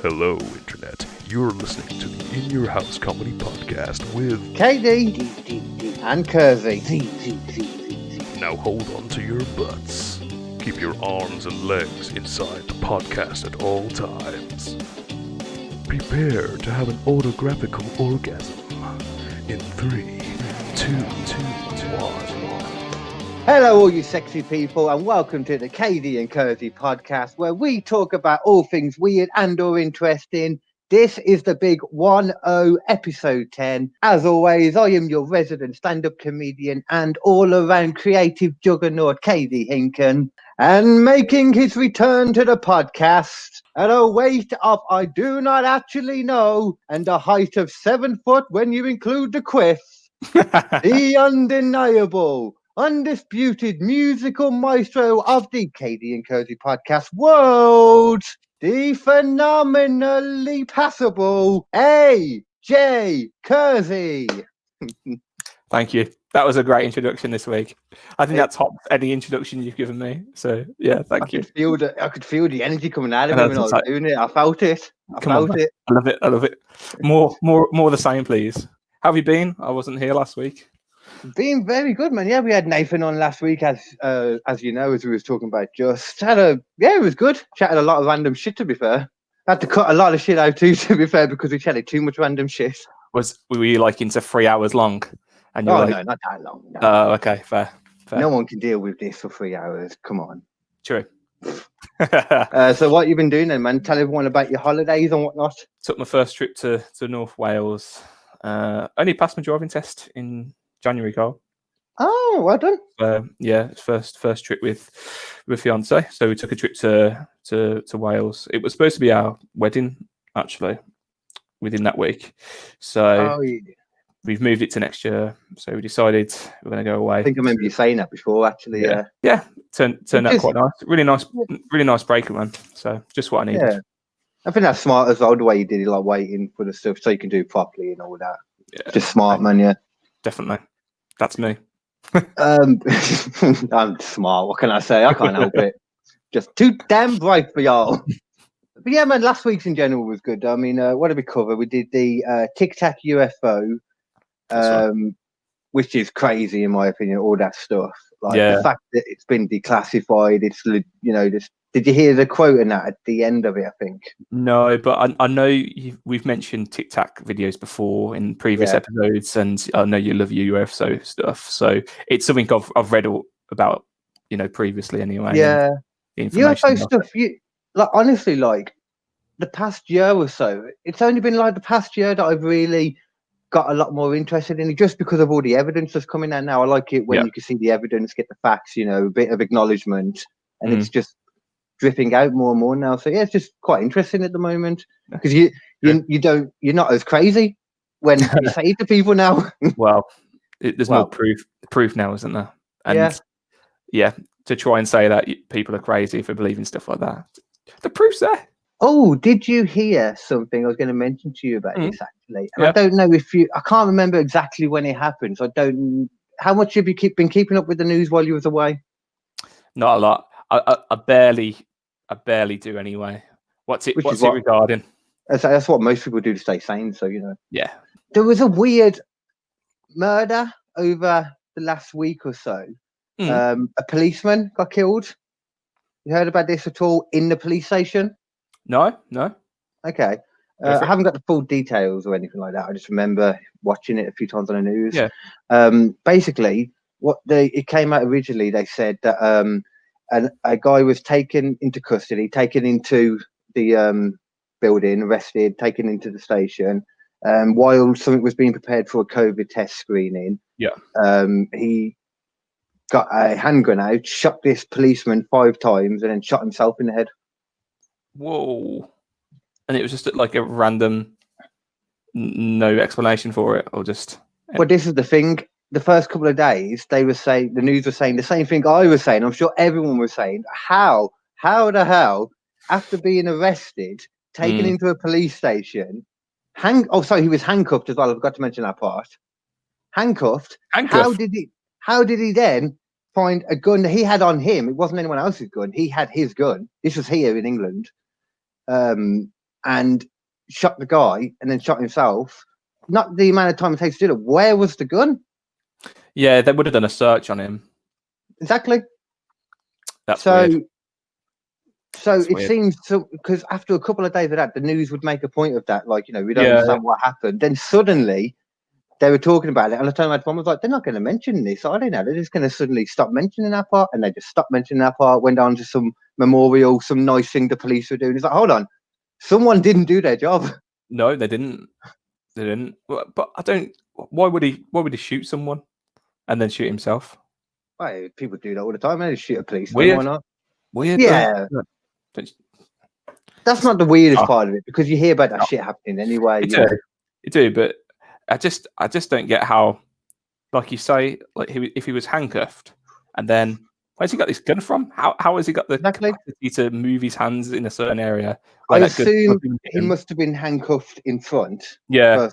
Hello, Internet. You're listening to the In Your House Comedy Podcast with KD and Kersey. Now hold on to your butts. Keep your arms and legs inside the podcast at all times. Prepare to have an autographical orgasm in 3, 2, 1. Hello, all you sexy people, and welcome to the KD and Kersey podcast, where we talk about all things weird and or interesting. This is the big 1-0 episode 10. As always, I am your resident stand-up comedian and all-around creative juggernaut, KD Hinken. And making his return to the podcast at a weight of I do not actually know and a height of 7 foot when you include the quiff, the undeniable, undisputed musical maestro of the KD and Kersey podcast world, the phenomenally passable AJ Kersey. Thank you. That was a great introduction this week. I think that tops any introduction you've given me. So yeah, thank you. I could feel the energy coming out of me when I was doing it. I felt it. I felt it. I love it. I love it. More of the same, please. How have you been? I wasn't here last week. Being very good, man. Yeah, we had Nathan on last week, as you know, as we was talking about. It was good. Chatted a lot of random shit. To be fair, had to cut a lot of shit out too. To be fair, because we chatted too much random shit. Were you like into 3 hours long? And no, not that long. No. Oh, okay, fair. No one can deal with this for 3 hours. Come on. True. So what you been doing then, man? Tell everyone about your holidays and whatnot. Took my first trip to North Wales. Only passed my driving test in January, Carl. Oh, well done. Yeah, first trip with fiance. So we took a trip to Wales. It was supposed to be our wedding, actually, within that week. So we've moved it to next year. So we decided we're going to go away. I think I remember you saying that before, actually. Yeah. Turned out quite nice. Really nice break, man. So just what I needed. Yeah. I think that's smart as well, the way you did it, like waiting for the stuff so you can do it properly and all that. Yeah. Just smart, man, yeah. Definitely. That's me. I'm smart. What can I say? I can't help it. Just too damn bright for y'all. But yeah, man, last week's in general was good. I mean, what did we cover? We did the Tic Tac UFO, which is crazy in my opinion, all that stuff. Like the fact that it's been declassified, did you hear the quote in that at the end of it, I think? No, but I know we've mentioned Tic Tac videos before in previous episodes, and I know you love UFO stuff. So it's something I've read about, previously anyway. Yeah. UFO stuff, honestly, like the past year or so, it's only been like the past year that I've really got a lot more interested in it just because of all the evidence that's coming out now. I like it when you can see the evidence, get the facts, a bit of acknowledgement, and it's just dripping out more and more now. So yeah, it's just quite interesting at the moment because you're not as crazy when you say it to people now. Well, there's more proof now, isn't there? And to try and say that people are crazy for believing stuff like that, the proof's there. Oh, did you hear something I was going to mention to you about this actually? And I don't know I can't remember exactly when it happened. So how much have you been keeping up with the news while you was away? Not a lot. I barely do anyway. What's it regarding? That's what most people do to stay sane. So, Yeah. There was a weird murder over the last week or so. A policeman got killed. You heard about this at all in the police station? No. Okay. I haven't got the full details or anything like that. I just remember watching it a few times on the news. Yeah. Basically, it came out originally, they said that a guy was taken into custody, taken into the building, arrested, taken into the station, while something was being prepared for a COVID test screening. Yeah. He got a handgun out, shot this policeman 5 times, and then shot himself in the head. Whoa. And it was just like a random, no explanation for it, or just... Well, this is the thing. The first couple of days, the news was saying the same thing I was saying. I'm sure everyone was saying, how the hell, after being arrested, taken into a police station, he was handcuffed as well. I forgot to mention that part. Handcuffed. How did he then find a gun that he had on him? It wasn't anyone else's gun. He had his gun. This was here in England. and shot the guy and then shot himself. Not the amount of time it takes to do it. Where was the gun? Yeah, they would have done a search on him. Exactly. That's weird. So it seems because after a couple of days of that, the news would make a point of that. Like, we don't understand what happened. Then suddenly they were talking about it. And I told my mom, was like, they're not going to mention this. I don't know. They're just going to suddenly stop mentioning that part. And they just stopped mentioning that part, went on to some memorial, some nice thing the police were doing. It's like, hold on. Someone didn't do their job. No, they didn't. They didn't. But I don't. Why would he shoot someone and then shoot himself? Well, people do that all the time. They just shoot a policeman. Weird. Why not? Weird. Yeah. That's not the weirdest part of it, because you hear about that shit happening anyway. You do, but I just don't get how, like you say, like if he was handcuffed, and then where's he got this gun from? How has he got the capacity to move his hands in a certain area? I assume he must have been handcuffed in front. Yeah,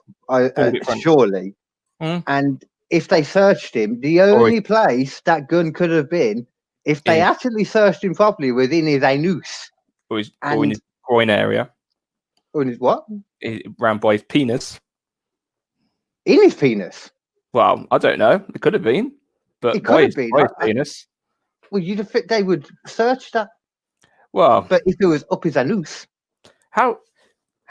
surely. And if they searched him, the only place that gun could have been, if they actually searched him properly, within his anus. Or in his groin area. Or in his what? Around by his penis. In his penis? Well, I don't know. It could have been. But it could have been. His penis. Well, they would search that. Well. But if it was up his anus. How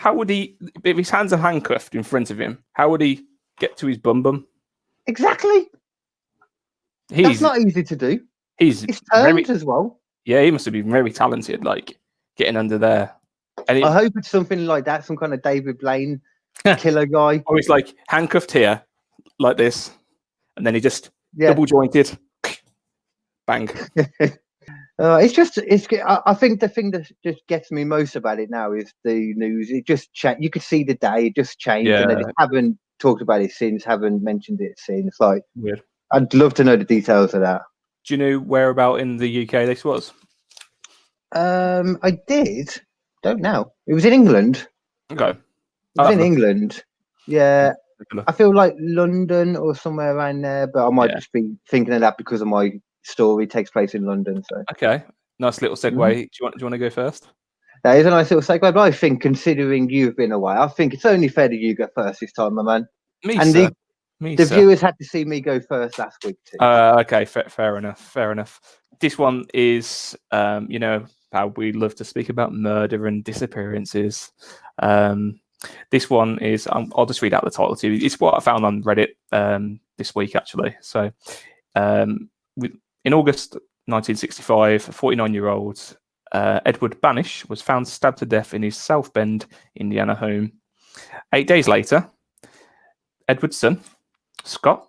would he, if his hands are handcuffed in front of him, how would he get to his bum? Exactly. That's not easy to do. He's turned as well. Yeah, he must have been very talented, like getting under there. And I hope it's something like that, some kind of David Blaine killer guy. Or he's like handcuffed here, like this, and then he just double jointed, bang. I think the thing that just gets me most about it now is the news. It just you could see the day, it just changed, and they just haven't talked about it since, haven't mentioned it since. It's like, weird. I'd love to know the details of that. Do you know whereabout in the UK this was? I did. Don't know. It was in England. Okay. It was in England. Yeah. I feel like London or somewhere around there, but I might just be thinking of that because of my story takes place in London. So okay, nice little segue. Mm-hmm. Do you want to go first? That is a nice little segue, but I think considering you've been away, I think it's only fair that you go first this time, my man. The viewers had to see me go first last week too. Okay, fair enough. This one is, how we love to speak about murder and disappearances. This one is, I'll just read out the title to you. It's what I found on Reddit this week, actually. So, in August 1965, a 49-year-old Edward Banish was found stabbed to death in his South Bend, Indiana home. 8 days later, Edward's son, Scott,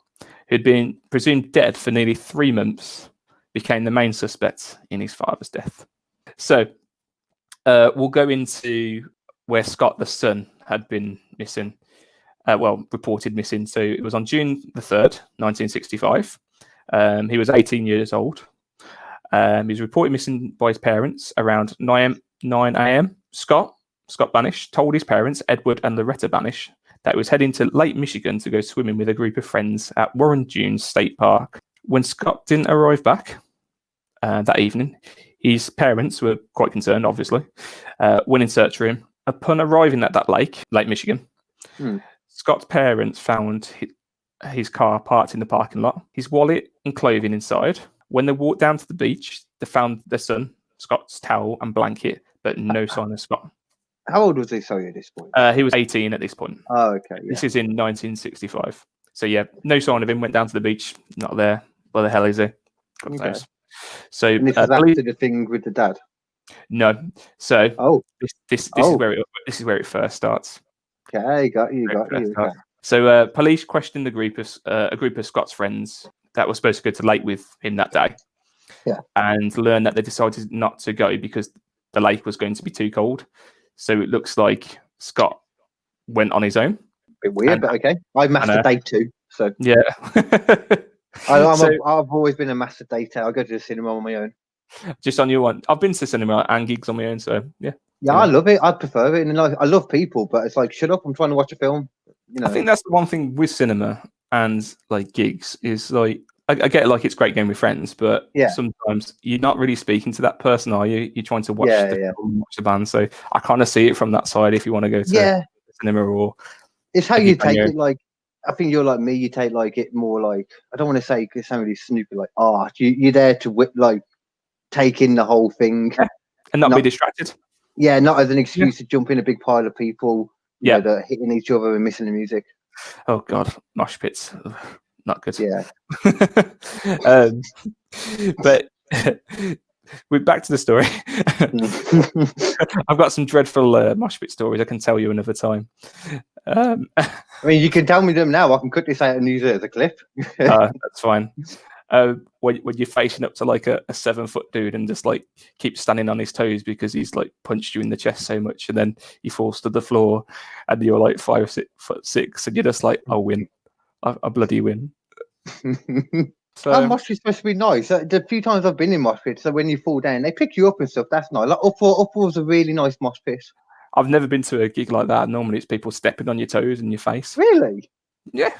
who'd been presumed dead for nearly 3 months, became the main suspect in his father's death. So we'll go into where Scott, the son, had been missing, reported missing. So it was on June the 3rd, 1965. He was 18 years old. He was reported missing by his parents around 9 a.m. Scott Banish told his parents, Edward and Loretta Banish, that he was heading to Lake Michigan to go swimming with a group of friends at Warren Dunes State Park. When Scott didn't arrive back that evening, his parents were quite concerned, obviously, went in search of him. Upon arriving at that Lake Michigan, Scott's parents found his car parked in the parking lot, his wallet and clothing inside. When they walked down to the beach, they found their son, Scott's towel and blanket, but no sign of Scott. How old was he, sorry, at this point? He was 18 at this point. Oh, okay. Yeah. This is in 1965. So, yeah, no sign of him. Went down to the beach. Not there. Where the hell is he? God knows. So, and this is after the thing with the dad? No. So, this is where it first starts. Okay, got you. Okay. So, police questioned a group of Scott's friends that were supposed to go to the lake with him that day. Yeah. And learned that they decided not to go because the lake was going to be too cold. So it looks like Scott went on his own. Bit weird, but okay. I master date too, so yeah. I've always been a master dater. I go to the cinema on my own. Just on your one. I've been to the cinema and gigs on my own, so yeah. Yeah, I love it. I prefer it, and I love people, but it's like, shut up! I'm trying to watch a film. I think that's the one thing with cinema and like gigs is like I get it, like it's a great game with friends, but Yeah. sometimes you're not really speaking to that person, are you? You're trying to watch Yeah. watch the band. So I kind of see it from that side. If you want to go to Yeah. cinema, or it's how if you plan take your- it. Like, I think you're like me. You take like it more like, I don't want to say it's somebody snoopy like art. You're there to like take in the whole thing and not be distracted. Yeah, not as an excuse to jump in a big pile of people. You know, that are hitting each other and missing the music. Oh God, mosh pits, not good. Yeah. But we're back to the story. I've got some dreadful mosh pit stories I can tell you another time. I mean, you can tell me them now. I can cut this out and use it as a clip. That's fine. When you're facing up to like a 7-foot dude and just like keep standing on his toes because he's like punched you in the chest so much, and then he falls to the floor, and you're like 5'6", and you're just like, I win, I bloody win. So mosh pit's supposed to be nice. The few times I've been in mosh pits, so when you fall down, they pick you up and stuff. That's nice. Like Upwar's a really nice mosh pit. I've never been to a gig like that. Normally, it's people stepping on your toes and your face. Really? Yeah.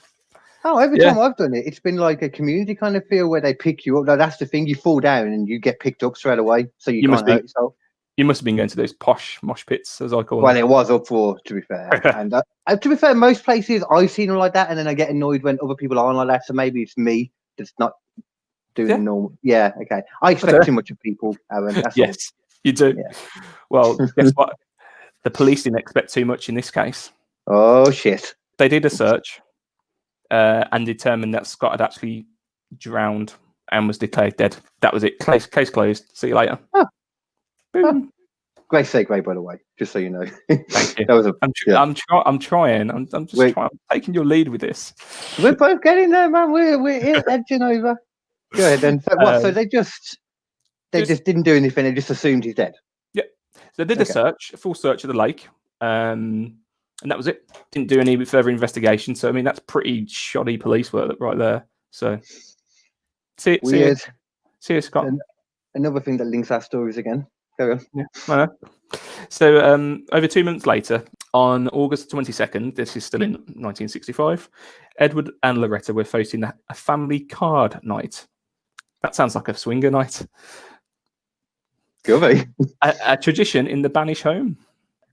Oh, every time I've done it, it's been like a community kind of feel where they pick you up. Like, that's the thing. You fall down and you get picked up straight away, so you can't hurt yourself. You must have been going to those posh mosh pits, as I call them. Well, it was Upwar, to be fair. And to be fair, most places I've seen them like that, and then I get annoyed when other people aren't like that. So maybe it's me that's not doing normal. Yeah, okay. I expect too much of people, Aaron. That's yes, all. You do. Yeah. Well, guess what? The police didn't expect too much in this case. Oh, shit. They did a search and determined that Scott had actually drowned and was declared dead. That was it. Case closed. See you later. Oh. Boom. Great segue, by the way, just so you know. Thank you. That was I'm trying. I'm just trying. I'm taking your lead with this. We're both getting there, man. We're edging over. Go ahead then. So what? So they just didn't do anything. They just assumed he's dead. Yeah. So they did a full search of the lake, and that was it. Didn't do any further investigation. So I mean, that's pretty shoddy police work right there. So see you, Scott. Another thing that links our stories again. Go on. Yeah. So over 2 months later, on August 22nd, this is still in 1965, Edward and Loretta were hosting a family card night. That sounds like a swinger night. Could be. A tradition in the Banish home.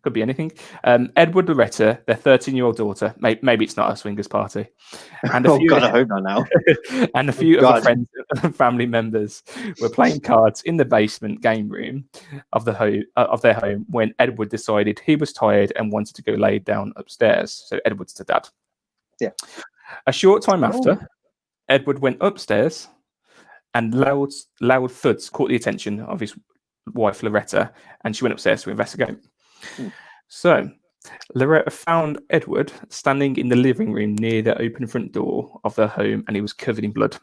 Could be anything. Edward, Loretta, their 13-year-old daughter. Maybe it's not a swingers party. And I hope not now. And a few other friends and family members were playing cards in the basement game room of their home when Edward decided he was tired and wanted to go lay down upstairs. So Edward's the dad. Yeah. A short time after, Edward went upstairs, and loud thuds caught the attention of his wife Loretta, and she went upstairs to investigate. So Loretta found Edward standing in the living room near the open front door of their home, and he was covered in blood.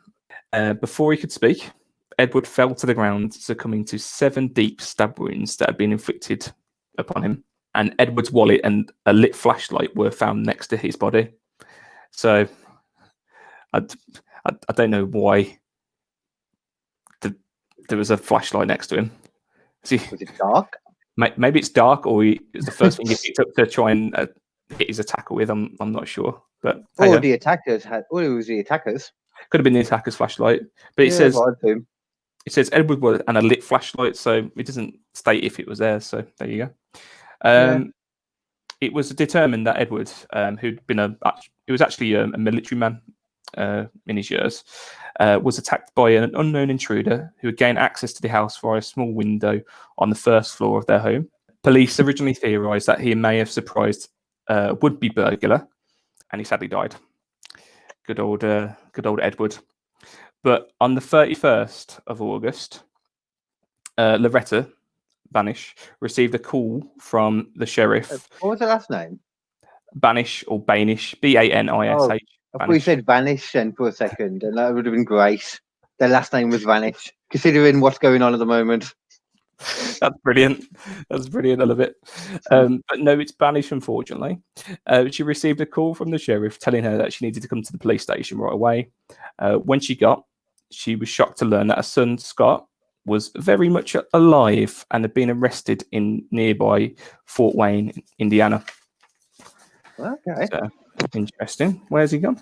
Before he could speak, Edward fell to the ground, succumbing to 7 deep stab wounds that had been inflicted upon him. And Edward's wallet and a lit flashlight were found next to his body. So I don't know why there was a flashlight next to him. Was it dark? Maybe it's dark, or it was the first thing he picked up to try and hit his attacker with. I'm not sure, but the attackers had. Or it was the attackers. Could have been the attacker's flashlight, but it says Edward was and a lit flashlight, so it doesn't state if it was there. So there you go. It was determined that Edward, who'd been he was actually a military man in his years, was attacked by an unknown intruder who had gained access to the house via a small window on the first floor of their home. Police originally theorised that he may have surprised a would-be burglar, and he sadly died. Good old Edward. But on the 31st of August, Loretta Banish received a call from the sheriff. What was the last name? Banish or Banish, Banish. I thought you said Vanish then for a second, and that would have been great. Their last name was Vanish, considering what's going on at the moment. That's brilliant. That's brilliant. I love it. But no, it's Banish, unfortunately. She received a call from the sheriff telling her that she needed to come to the police station right away. When she was shocked to learn that her son, Scott, was very much alive and had been arrested in nearby Fort Wayne, Indiana. Okay. So, Interesting. Where's he gone?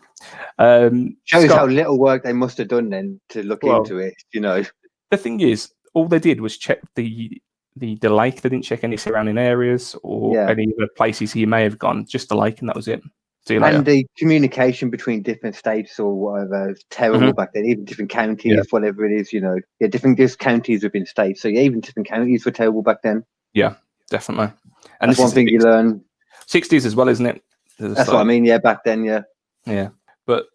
Shows Scott, how little work they must have done then to look into it. The thing is, all they did was check the lake. They didn't check any surrounding areas or any other places he may have gone. Just the lake, and that was it. And the communication between different states or whatever was terrible back then. Even different counties, whatever it is, different counties within states. So even different counties were terrible back then. Yeah, definitely. And that's one thing you learn. 60s as well, isn't it? That's what I mean. Yeah, back then. Yeah. But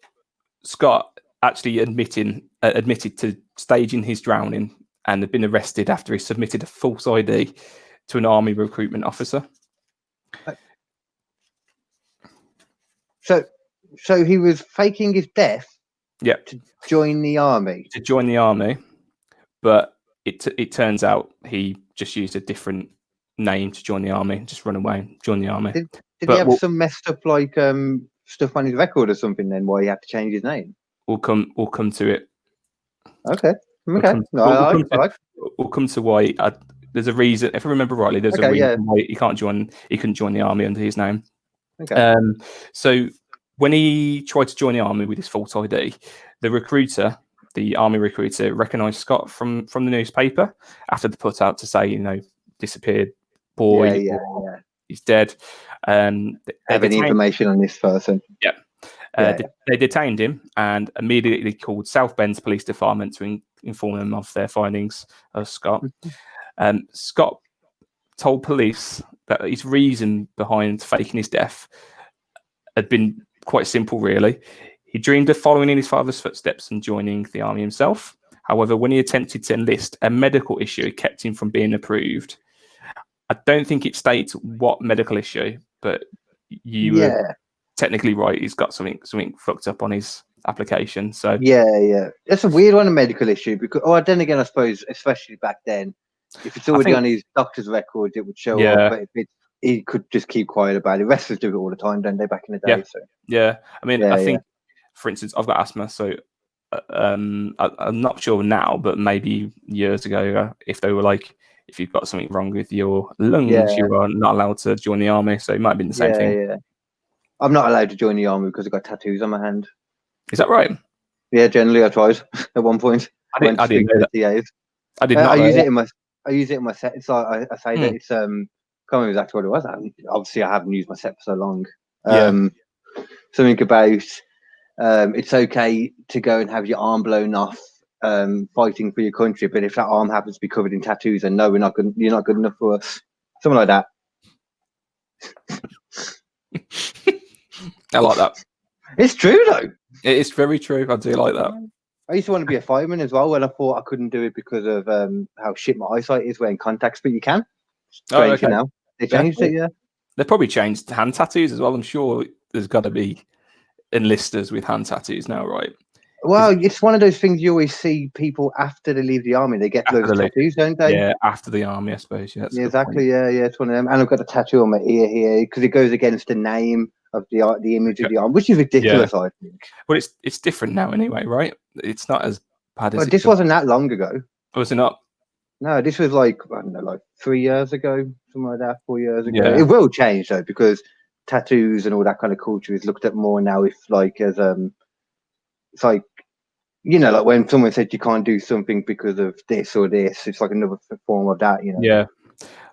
Scott actually admitted to staging his drowning and had been arrested after he submitted a false ID to an army recruitment officer. So he was faking his death. Yeah. To join the army. But it turns out he just used a different name to join the army. Just run away and join the army. Did he have some messed up stuff on his record or something? Then why he had to change his name? We'll come to it. Okay. We'll come to why. There's a reason. If I remember rightly, there's a reason why he couldn't join the army under his name. Okay. So when he tried to join the army with his false ID, the army recruiter, recognised Scott from the newspaper after they put out to say, disappeared boy, he's dead. Have any information on this person? Yeah. They detained him and immediately called South Bend's police department to inform them of their findings of Scott. Scott told police that his reason behind faking his death had been quite simple, really. He dreamed of following in his father's footsteps and joining the army himself. However, when he attempted to enlist, a medical issue kept him from being approved. I don't think it states what medical issue, but you were technically right. He's got something fucked up on his application. So that's a weird one, a medical issue. Because then again, I suppose, especially back then, if it's already on his doctor's records, it would show up. But if he could just keep quiet about it. Wrestlers do it all the time, don't they? Back in the day. I mean, I think, for instance, I've got asthma, so I'm not sure now, but maybe years ago, if they were like, if you've got something wrong with your lungs, you are not allowed to join the army. So it might have been the same thing. Yeah. I'm not allowed to join the army because I've got tattoos on my hand. Is that right? Yeah, generally I tried at one point. I didn't know that. I did not. I use it in my set. It's like I say that it's can't remember exactly what it was. Obviously, I haven't used my set for so long. Something about it's okay to go and have your arm blown off fighting for your country, but if that arm happens to be covered in tattoos, then no, you're not good enough for us. Something like that. I like that. It's true though. It is very true. I do like that. I used to want to be a fireman as well, when I thought I couldn't do it because of how shit my eyesight is wearing contacts, but you can. Strange, now. They changed it, They probably changed hand tattoos as well. I'm sure there's got to be enlisters with hand tattoos now, right? Well, it's one of those things you always see people after they leave the army. They get loads of tattoos, don't they? Yeah, after the army, I suppose. Yeah, exactly. Yeah, it's one of them. And I've got a tattoo on my ear here because it goes against the name of the image of the arm, which is ridiculous, I think. Well, it's different now anyway, right? It's not as bad as this wasn't that long ago. Was it not? No, this was like 3 years ago, something like that, 4 years ago. It will change though, because tattoos and all that kind of culture is looked at more now. If as it's like, like when someone said you can't do something because of this or this, it's like another form of that, Yeah.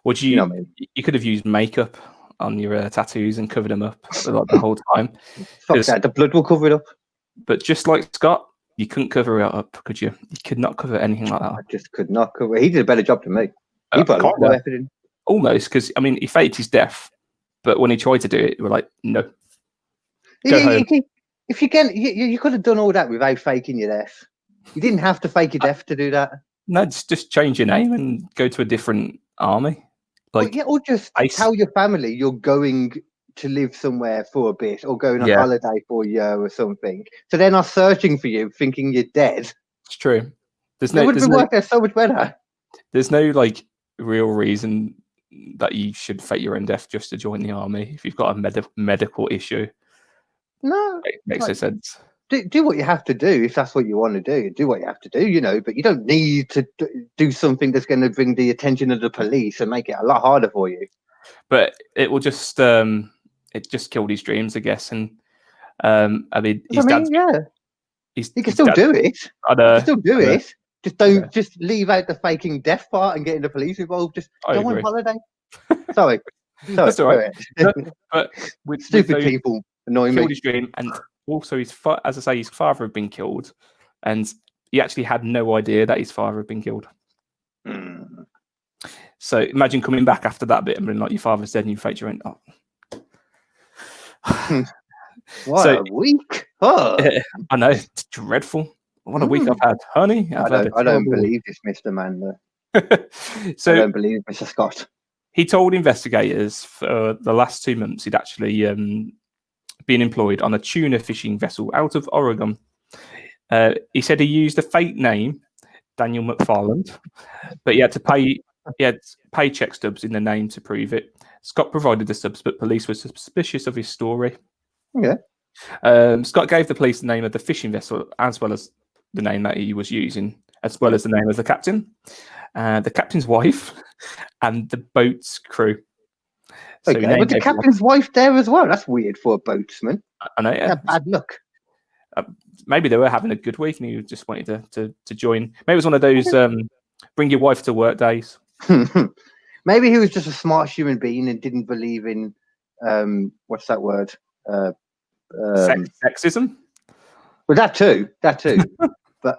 Would you? You could have used makeup on your tattoos and covered them up like the whole time. Fuck that, the blood will cover it up. But just like Scott, you couldn't cover it up, could you? You could not cover anything like that. I just could not cover it. He did a better job than me. He put a lot more effort in. Almost, because I mean, he faked his death, but when he tried to do it, we were like, no. If you can, you could have done all that without faking your death. You didn't have to fake your death to do that. No, just change your name and go to a different army. Or just tell your family you're going to live somewhere for a bit or going on holiday for a year or something. So they're not searching for you, thinking you're dead. It's true. It would have worked there so much better. There's no real reason that you should fake your own death just to join the army if you've got a medical issue. No, it makes no sense. Do what you have to do if that's what you want to do. Do what you have to do, but you don't need to do something that's going to bring the attention of the police and make it a lot harder for you. But it will just it just killed his dreams, I guess. And I mean, his dad's. Yeah, he can still do it. He can still do it. Just don't just leave out the faking death part and getting the police involved. Just go on holiday. Sorry. That's all right. but with stupid people annoy me. His dream, and also as I say, his father had been killed, and he actually had no idea that his father had been killed. Mm. So imagine coming back after that bit and being like, your father's dead, and you faked your own. What a week! Oh. I know, it's dreadful. What a week I've had, honey. I don't believe this, Mr. Mander. So I don't believe Mr. Scott. He told investigators for the last 2 months he'd actually been employed on a tuna fishing vessel out of Oregon. He said he used a fake name, Daniel McFarland, but he had to pay paycheck stubs in the name to prove it. Scott provided the stubs, but police were suspicious of his story. Yeah. Scott gave the police the name of the fishing vessel as well as the name that he was using, as well as the name of the captain, the captain's wife, and the boat's crew. So but the captain's wife there as well. That's weird for a boatsman. I know. Yeah. Bad luck. Maybe they were having a good week and he just wanted to join. Maybe it was one of those bring your wife to work days. Maybe he was just a smart human being and didn't believe in what's that word? Sexism. Well, that too. But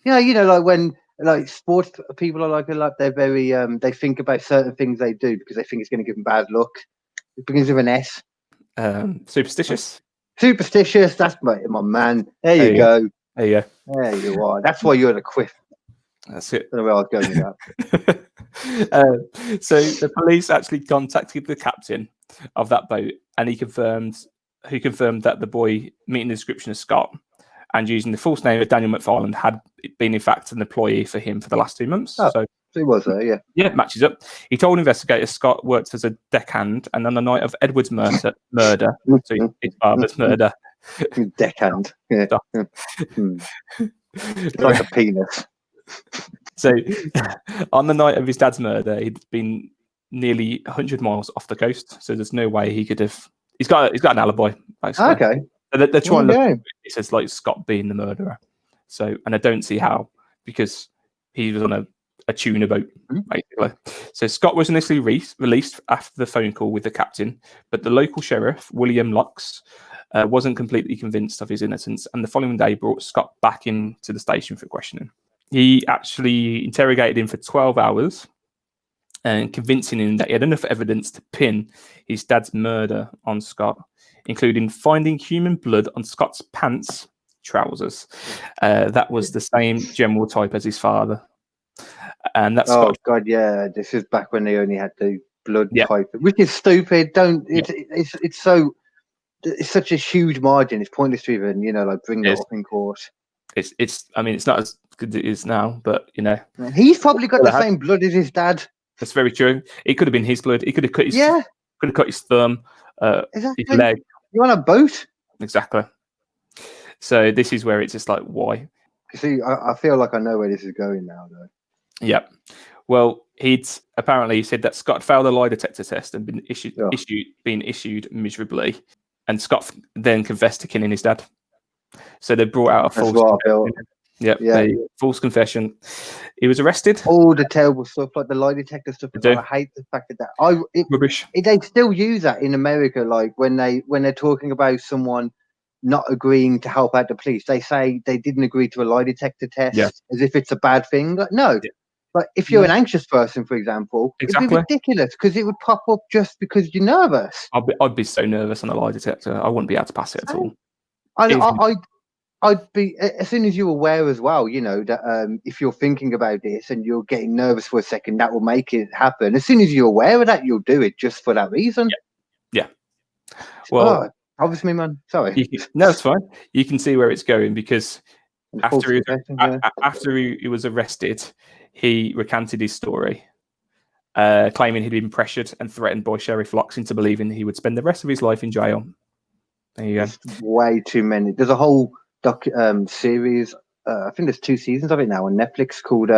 like when sports people are they're very they think about certain things they do because they think it's going to give them bad luck. It begins with an S. Superstitious. Superstitious. That's my man. There you go. There you go. There you are. That's why you're the quiff. That's it. I don't know where I was going with that. So the police actually contacted the captain of that boat, and he confirmed that the boy meeting the description of Scott and using the false name of Daniel McFarland had been in fact an employee for him for the last 2 months. So he was there, yeah. Yeah, it matches up. He told investigators Scott worked as a deckhand, and on the night of Edward's murder, so his father's murder. Deckhand, yeah. It's like a penis. So on the night of his dad's murder, he'd been nearly 100 miles off the coast, so there's no way he could have. He's got an alibi. Basically. Okay. So they're trying to look at it says like Scott being the murderer. So, and I don't see how, because he was on a tuna boat, basically. So Scott was initially released after the phone call with the captain, but the local sheriff, William Locks, wasn't completely convinced of his innocence, and the following day brought Scott back into the station for questioning. He actually interrogated him for 12 hours and convincing him that he had enough evidence to pin his dad's murder on Scott, including finding human blood on Scott's pants, trousers. That was the same general type as his father. And that's God, yeah. This is back when they only had the blood type, which is stupid. It's such a huge margin. It's pointless to even, bring that up in court. It's not as good as it is now, but he's probably got the same blood as his dad. That's very true. It could have been his blood. He could have cut his thumb, exactly. his leg. You on a boat? Exactly. So this is where it's just like, why? See, I feel like I know where this is going now, though. Yeah. Well, he'd apparently said that Scott failed a lie detector test and been issued miserably, and Scott then confessed to killing his dad. So they brought out a false confession. False confession. He was arrested. All the terrible stuff, like the lie detector stuff. I hate the fact that rubbish. They still use that in America, like when they're talking about someone not agreeing to help out the police. They say they didn't agree to a lie detector test as if it's a bad thing. Like, no. Yeah. But if you're an anxious person, for example, it'd be ridiculous because it would pop up just because you're nervous. I'd be so nervous on a lie detector. I wouldn't be able to pass it at all. I'd be, as soon as you're aware as well, that if you're thinking about this and you're getting nervous for a second, that will make it happen. As soon as you're aware of that, you'll do it just for that reason. Yeah. Well, obviously, man. Sorry. No, it's fine. You can see where it's going because after he was arrested, he recanted his story, claiming he'd been pressured and threatened by Sheriff Locks into believing he would spend the rest of his life in jail. There you go. There's way too many. There's a whole series. I think there's 2 seasons of it now on Netflix called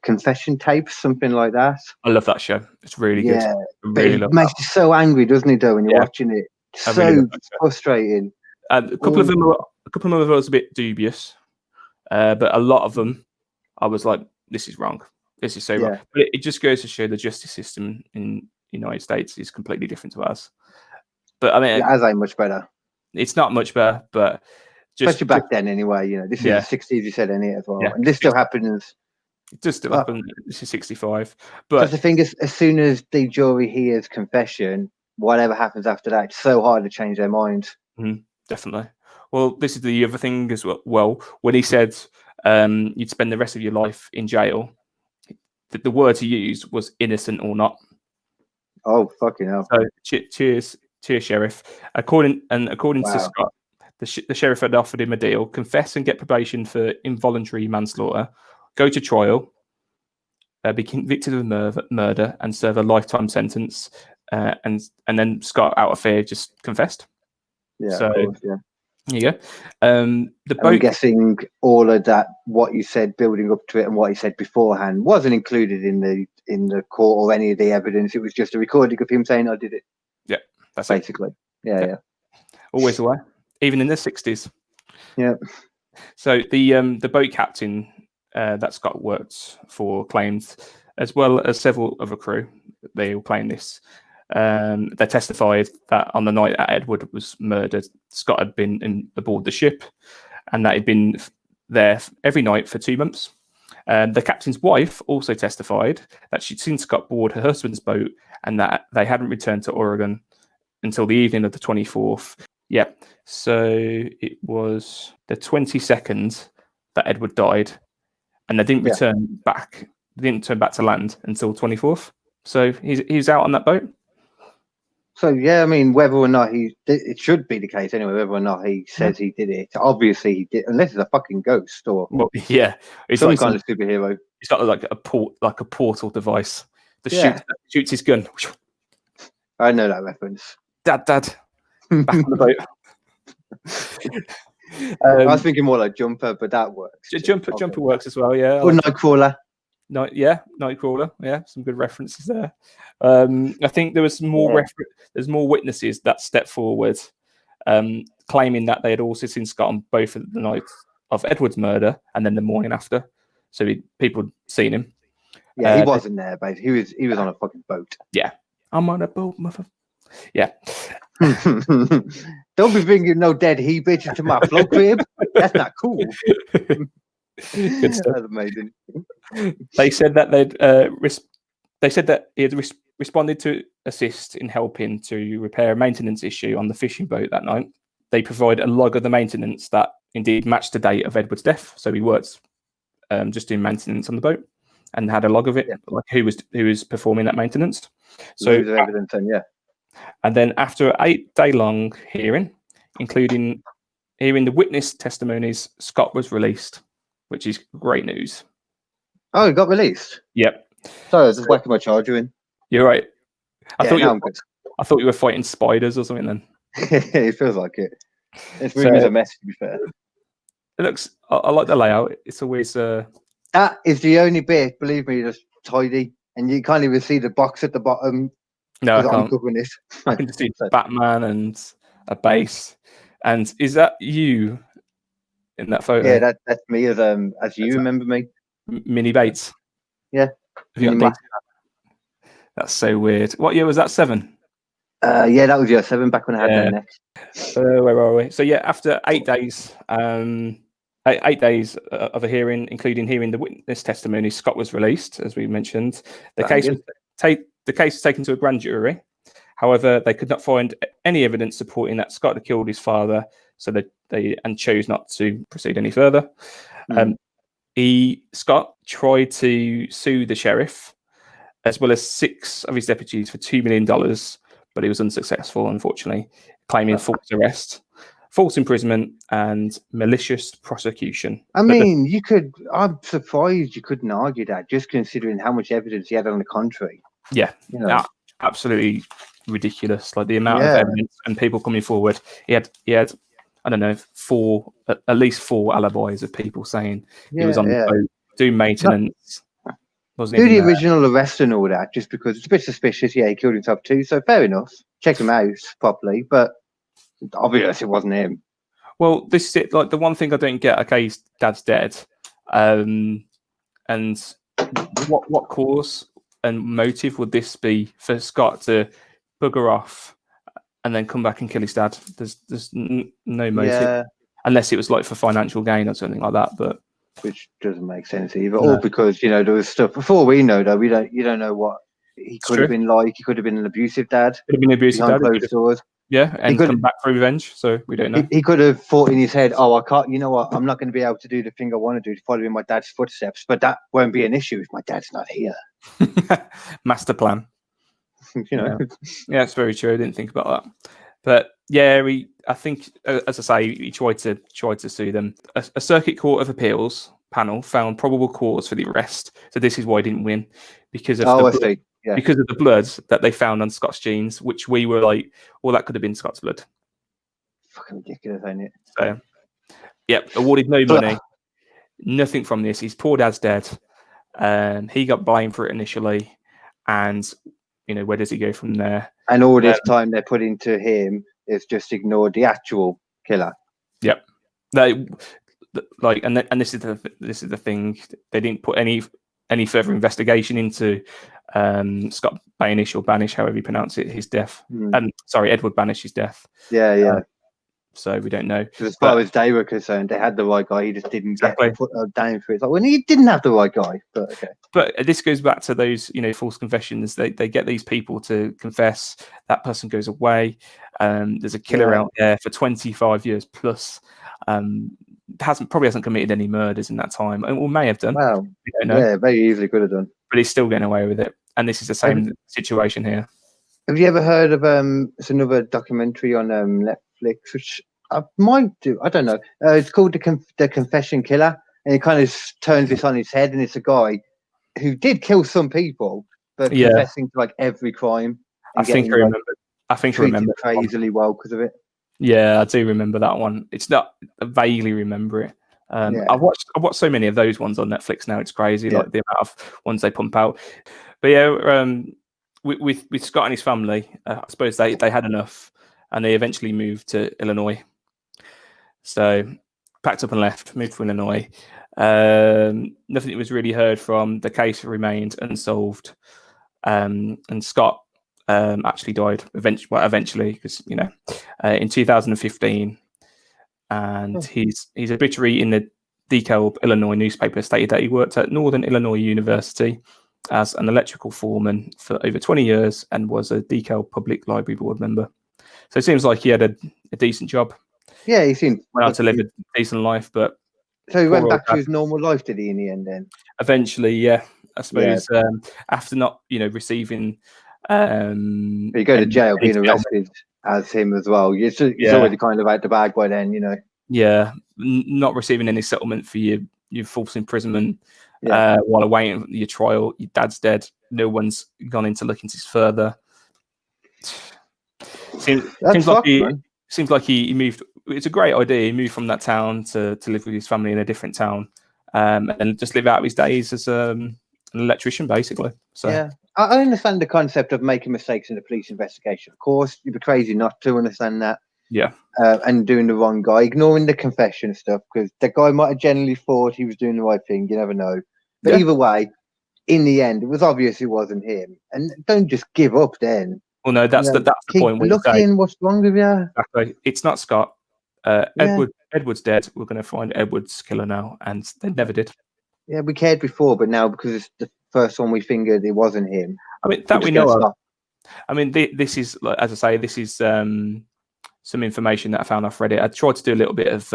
Confession Tapes, something like that. I love that show. It's really good. It makes you so angry, doesn't it, though, when you're watching it. So frustrating. A couple of them were a bit dubious, but a lot of them, I was like, "This is wrong. This is so wrong." But it just goes to show the justice system in the United States is completely different to ours. But I mean, ours ain't much better. It's not much better, but especially back then, anyway. This is the '60s. You said in it as well, and this still happens. It does still happen. This is 65. But the thing is, as soon as the jury hears confession, whatever happens after that, it's so hard to change their minds. Definitely. Well, this is the other thing as well. When he said you'd spend the rest of your life in jail, the word he used was innocent or not. Oh, fucking hell. So cheers, Sheriff. According to Scott, the sheriff had offered him a deal: confess and get probation for involuntary manslaughter, go to trial, be convicted of murder, and serve a lifetime sentence. And then Scott, out of fear, just confessed. Yeah. So, of course, yeah. There you go. I'm guessing all of that, what you said, building up to it, and what he said beforehand, wasn't included in the court or any of the evidence. It was just a recording of him saying, "I did it." Yeah, that's basically. Yeah. Always the way, even in the 60s. Yeah. So the boat captain that Scott worked for claimed, as well as several other crew, they all claim this. They testified that on the night that Edward was murdered, Scott had been aboard the ship, and that he'd been there every night for 2 months. The captain's wife also testified that she'd seen Scott board her husband's boat, and that they hadn't returned to Oregon until the evening of the 24th. Yeah, so it was the 22nd that Edward died, and they didn't return back. They didn't turn back to land until 24th. So he's out on that boat. So yeah, I mean, whether or not it should be the case anyway. Whether or not he says he did it, obviously he did, unless it's a fucking ghost or it's some kind of superhero. He's got like a portal device that shoots his gun. I know that reference. Dad, back on the boat. I was thinking more like Jumper, but that works. Jumper works as well, yeah. Or Nightcrawler. Nightcrawler. Yeah, some good references there. I think there was more there's more witnesses that stepped forward, claiming that they had also seen Scott on both of the nights of Edward's murder and then the morning after. So people had seen him. Yeah, he wasn't there, basically. He was on a fucking boat. Yeah, I'm on a boat, mother. Yeah. Don't be bringing no dead he bitch into my float crib. That's not cool. Good stuff. That's amazing. They said that he had responded to assist in helping to repair a maintenance issue on the fishing boat that night. They provide a log of the maintenance that indeed matched the date of Edward's death. So he worked just doing maintenance on the boat and had a log of it, like who was performing that maintenance. So evidence, and then after an 8-day long hearing, including hearing the witness testimonies, Scott was released, which is great news. Oh, he got released? Yep. Sorry, I was just whacking my charger in. You're right. I thought you were fighting spiders or something then. It feels like it. It's really a mess, to be fair. It looks. I like the layout. It's always. That is the only bit, believe me, that's tidy, and you can't even see the box at the bottom. No, I can't. This. I can just see Batman and a base. And is that you in that photo? Yeah, that's me as you remember me. Mini Bates. Yeah. That's so weird. What year was that? 7? Yeah, that was year 7 back when I had my neck. Where are we? So yeah, after 8 days, 8 days of a hearing, including hearing the witness testimony, Scott was released, as we mentioned. The case was taken to a grand jury. However, they could not find any evidence supporting that Scott had killed his father, so they chose not to proceed any further. Scott tried to sue the sheriff, as well as 6 of his deputies, for $2 million, but he was unsuccessful, unfortunately, claiming false arrest, false imprisonment, and malicious prosecution. I mean, I'm surprised you couldn't argue that, just considering how much evidence he had on the contrary. Yeah, absolutely ridiculous. Like the amount of evidence and people coming forward. He had I don't know, at least 4 alibis of people saying he was on the boat doing maintenance. Do the original arrest and all that, just because it's a bit suspicious. Yeah, he killed himself too, so fair enough. Check him out properly, but obvious it wasn't him. Well, this is it. Like the one thing I don't get. Okay, his dad's dead, and what cause and motive would this be for Scott to bugger off and then come back and kill his dad? There's no motive, unless it was like for financial gain or something like that. But which doesn't make sense either. No. Or because there was stuff before we know though. You don't know what he could have been like. He could have been an abusive dad. Could have been an abusive dad. Closed doors. Yeah, and come back for revenge. So we don't know. He could have thought in his head, "Oh, I can't. You know what? I'm not going to be able to do the thing I want to do to follow in my dad's footsteps. But that won't be an issue if my dad's not here." Master plan. Yeah, it's very true. I didn't think about that. But yeah, I think, as I say, he tried to sue them. A Circuit Court of Appeals panel found probable cause for the arrest. So this is why he didn't win, because of because of the blood that they found on Scott's jeans, which we were like, well, that could have been Scott's blood. Fucking ridiculous, ain't it? So, yep, awarded no money, nothing from this. His poor dad's dead. He got blamed for it initially, and where does he go from there? And all this time they put into him is just ignored the actual killer. Yep. And this is the thing. They didn't put any further investigation into Scott Banish or Banish, however you pronounce it, his death. Edward Banish's death. Yeah. So we don't know. As far as they were concerned, they had the right guy. He just didn't get put down for it. It's like, well, he didn't have the right guy. But okay. But this goes back to those, false confessions. They get these people to confess. That person goes away. There's a killer out there for 25 years plus. Probably hasn't committed any murders in that time, or may have done. Wow. We don't know. Yeah, very easily could have done. But he's still getting away with it. And this is the same situation here. Have you ever heard of it's another documentary on Netflix, which I might do? I don't know. It's called The Confession Killer, and it kind of turns this on its head. And it's a guy who did kill some people, but confessing to like every crime. I think I remember crazily well because of it. Yeah, I do remember that one. It's not. I vaguely remember it. I've watched so many of those ones on Netflix now. It's crazy, like the amount of ones they pump out. But yeah, with Scott and his family, I suppose they had enough, and they eventually moved to Illinois. So packed up and left, moved to Illinois. Nothing was really heard from. The case remained unsolved, and Scott actually died eventually because in 2015. And his obituary in the DeKalb, Illinois newspaper stated that he worked at Northern Illinois University as an electrical foreman for over 20 years and was a DeKalb Public Library Board member. So it seems like he had a decent job. Yeah, he seemed went out to live a decent life, but so he went back to his normal life, did he? In the end, then eventually, yeah, I suppose after not, receiving. You go to jail, being arrested as him as well. It's already kind of out the bag by then, Yeah, not receiving any settlement for your false imprisonment while awaiting your trial. Your dad's dead. No one's gone in to look into this further. Seems like he moved. It's a great idea. He moved from that town to live with his family in a different town, and just live out his days as an electrician, basically. So yeah. I understand the concept of making mistakes in the police investigation. Of course, you'd be crazy not to understand that. Yeah. And doing the wrong guy, ignoring the confession stuff, because the guy might have genuinely thought he was doing the right thing. You never know. But either way, in the end, it was obvious it wasn't him. And don't just give up then. Well, no, that's the point. Looking, what's wrong with you? Exactly. It's not Scott. Edward's dead. We're going to find Edward's killer now. And they never did. Yeah, we cared before, but now because it's the first one we fingered, it wasn't him. I mean, that we know of. I mean, this is, as I say, this is some information that I found off Reddit. I tried to do a little bit of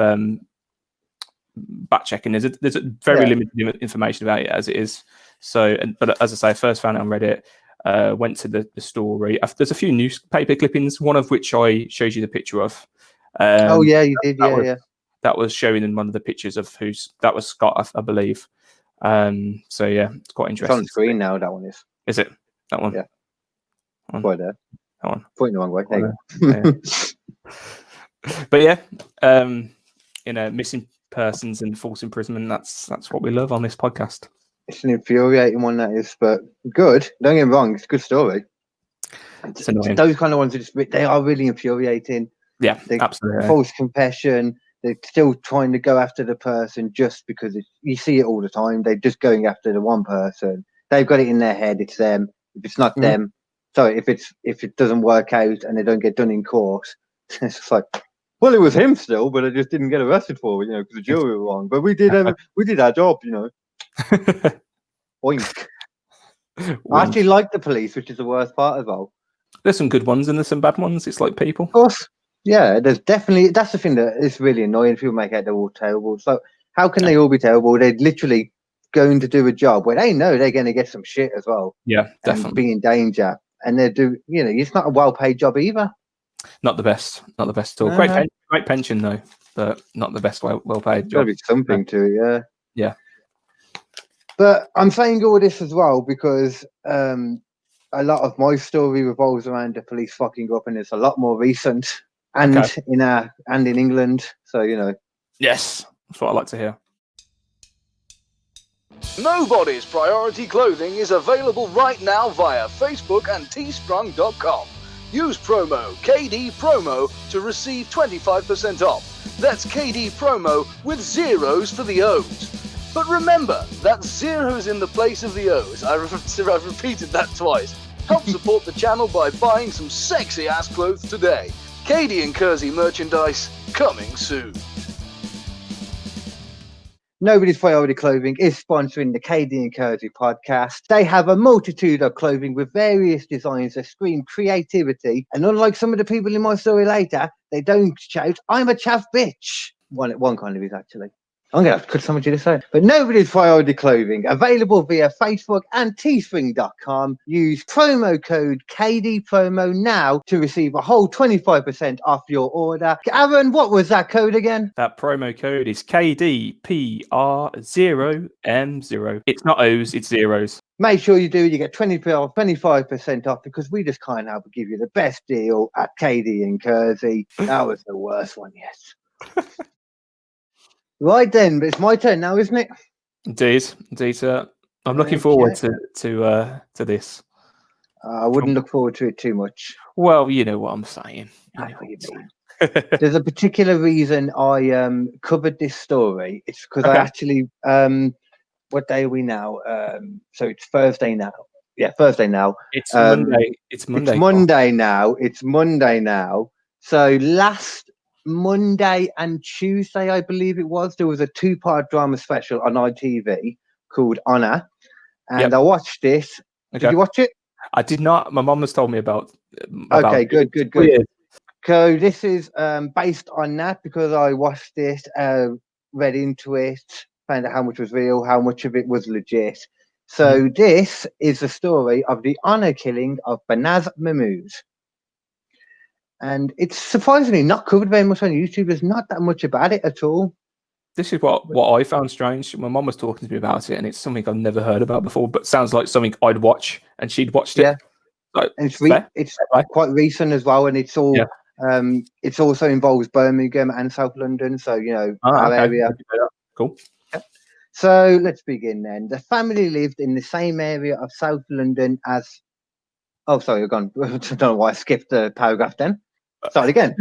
back checking. There's a very limited information about it as it is. So, but as I say, I first found it on Reddit. Went to the story. There's a few newspaper clippings, one of which I showed you the picture of. Oh yeah, you did. That was showing in one of the pictures of that was Scott, I believe. So yeah, it's quite interesting. It's on screen now. That one is. Is it that one? Yeah. Right there. That one. Pointing the wrong way. But yeah, missing persons and false imprisonment. That's what we love on this podcast. It's an infuriating one, that is, but good. Don't get me wrong, it's a good story. It's annoying. Those kind of ones they are really infuriating. Yeah, absolutely. False confession. They're still trying to go after the person just because you see it all the time. They're just going after the one person. They've got it in their head. It's them. If it's not them, sorry. If it doesn't work out and they don't get done in court, it's just like, well, it was him still, but I just didn't get arrested for it, because the jury were wrong. But we did our job, Oink. I actually like the police, which is the worst part as well. There's some good ones and there's some bad ones. It's like people. Of course. Yeah, that's the thing that is really annoying. People make out they're all terrible. So how can they all be terrible? They're literally going to do a job where they know they're going to get some shit as well. Yeah, definitely. And be in danger. And they do, it's not a well-paid job either. Not the best at all. Great pension though, but not the best well-paid job. There'll be something to it, yeah. Yeah. But I'm saying all this as well because a lot of my story revolves around the police fucking up, and it's a lot more recent and in England. So Yes, that's what I like to hear. Nobody's Priority Clothing is available right now via Facebook and teesprung.com. Use promo KDPromo to receive 25% off. That's KD Promo with zeros for the O's. But remember, that's zeros in the place of the O's. I've repeated that twice. Help support the channel by buying some sexy ass clothes today. Katie and Kersey merchandise coming soon. Nobody's Priority Clothing is sponsoring the KD and Kersey podcast. They have a multitude of clothing with various designs that scream creativity. And unlike some of the people in my story later, they don't shout, "I'm a chav bitch." One kind of is actually. I'm going to have to cut something to say. But Nobody's Priority Clothing, available via Facebook and teespring.com. Use promo code KDPromo now to receive a whole 25% off your order. Aaron, what was that code again? That promo code is KDPR0M0. It's not O's, it's zeros. Make sure you do. You get 25% off because we just can't help but give you the best deal at KD and Kersey. That was the worst one, yes. Right then, but it's my turn now, isn't it? Indeed. I'm looking forward to this. I wouldn't look forward to it too much. Well, you know what I'm saying. I know what you mean. There's a particular reason I covered this story. It's because I actually what day are we now? So it's Thursday now. Yeah, Thursday now. It's Monday. It's Monday. It's Monday now. So last Monday and Tuesday, I believe it was, there was a 2-part drama special on ITV called Honor, and I watched this. Okay. Did you watch it? I did not. My mum has told me about okay, good. Weird. So this is based on that because I watched it, read into it, found out how much was real, how much of it was legit. So this is the story of the honor killing of Banaz Mahmood. And it's surprisingly not covered very much on YouTube. There's not that much about it at all. This is what I found strange. My mum was talking to me about it, and it's something I've never heard about before, but sounds like something I'd watch, and she'd watched it. Yeah, and it's quite recent as well, and it's all it's also involves Birmingham and South London, so our area. Cool. Yeah. So let's begin then. The family lived in the same area of South London as. Oh, sorry, I've gone. I don't know why I skipped the paragraph then. Start again.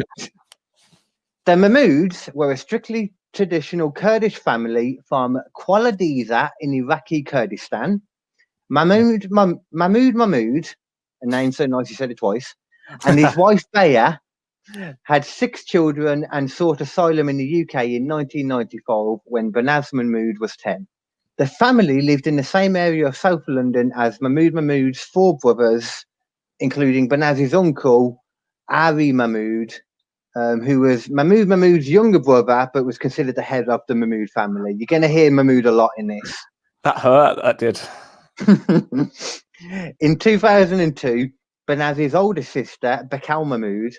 The Mahmoods were a strictly traditional Kurdish family from Qualadiza in Iraqi Kurdistan. Mahmood, a name so nice you said it twice, and his wife Baya had 6 children and sought asylum in the UK in 1995 when Banaz Mahmood was 10. The family lived in the same area of South London as Mahmood's 4 brothers, including Banaz's uncle, Ari Mahmood, who was Mahmood's younger brother, but was considered the head of the Mahmood family. You're going to hear Mahmood a lot in this. That hurt, that did. In 2002, Banaz's older sister, Bakal Mahmood,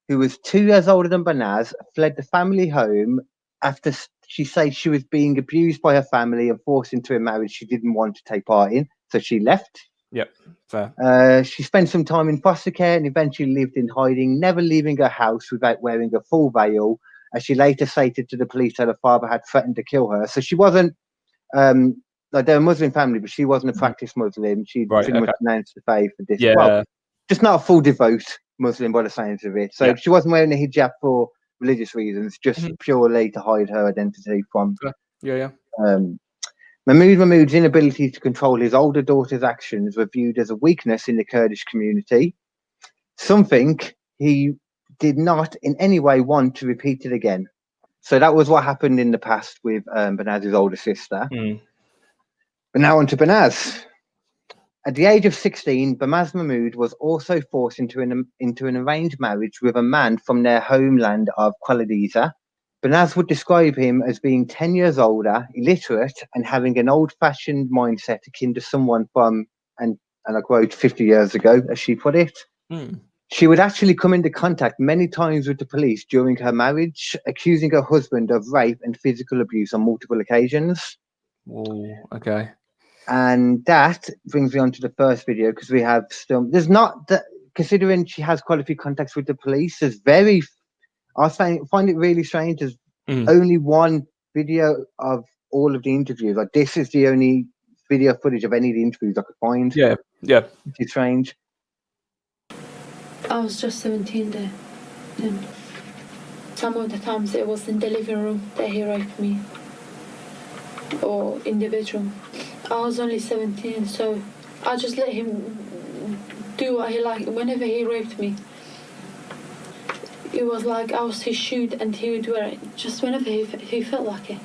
who was 2 years older than Banaz, fled the family home after she said she was being abused by her family and forced into a marriage she didn't want to take part in. So she left. Yep, fair. She spent some time in foster care and eventually lived in hiding, never leaving her house without wearing a full veil, as she later stated to the police that her father had threatened to kill her. So she wasn't, like they're a Muslim family, but she wasn't a practiced Muslim. She pretty much announced the faith for this. Yeah. Well, just not a full devout Muslim by the sounds of it. So she wasn't wearing a hijab for religious reasons, just purely to hide her identity from. Mahmoud's inability to control his older daughter's actions were viewed as a weakness in the Kurdish community, something he did not in any way want to repeat it again. So that was what happened in the past with Banaz's older sister. But now on to Banaz. At the age of 16, Banaz Mahmoud was also forced into an arranged marriage with a man from their homeland of Qualadiza. Banaz would describe him as being 10 years older, illiterate, and having an old-fashioned mindset akin to someone from, and I quote, 50 years ago, as she put it. She would actually come into contact many times with the police during her marriage, accusing her husband of rape and physical abuse on multiple occasions. Oh, okay. And that brings me on to the first video, because we have still, there's not, considering she has quite a few contacts with the police, there's very, I find it really strange, there's only one video of all of the interviews. Like, this is the only video footage of any of the interviews I could find. Yeah. Which is strange. I was just 17 there. And some of the times it was in the living room that he raped me, or in the bedroom. I was only 17, so I just let him do what he liked. Whenever he raped me, it was like I was his shoe and he would wear it just whenever he felt like it.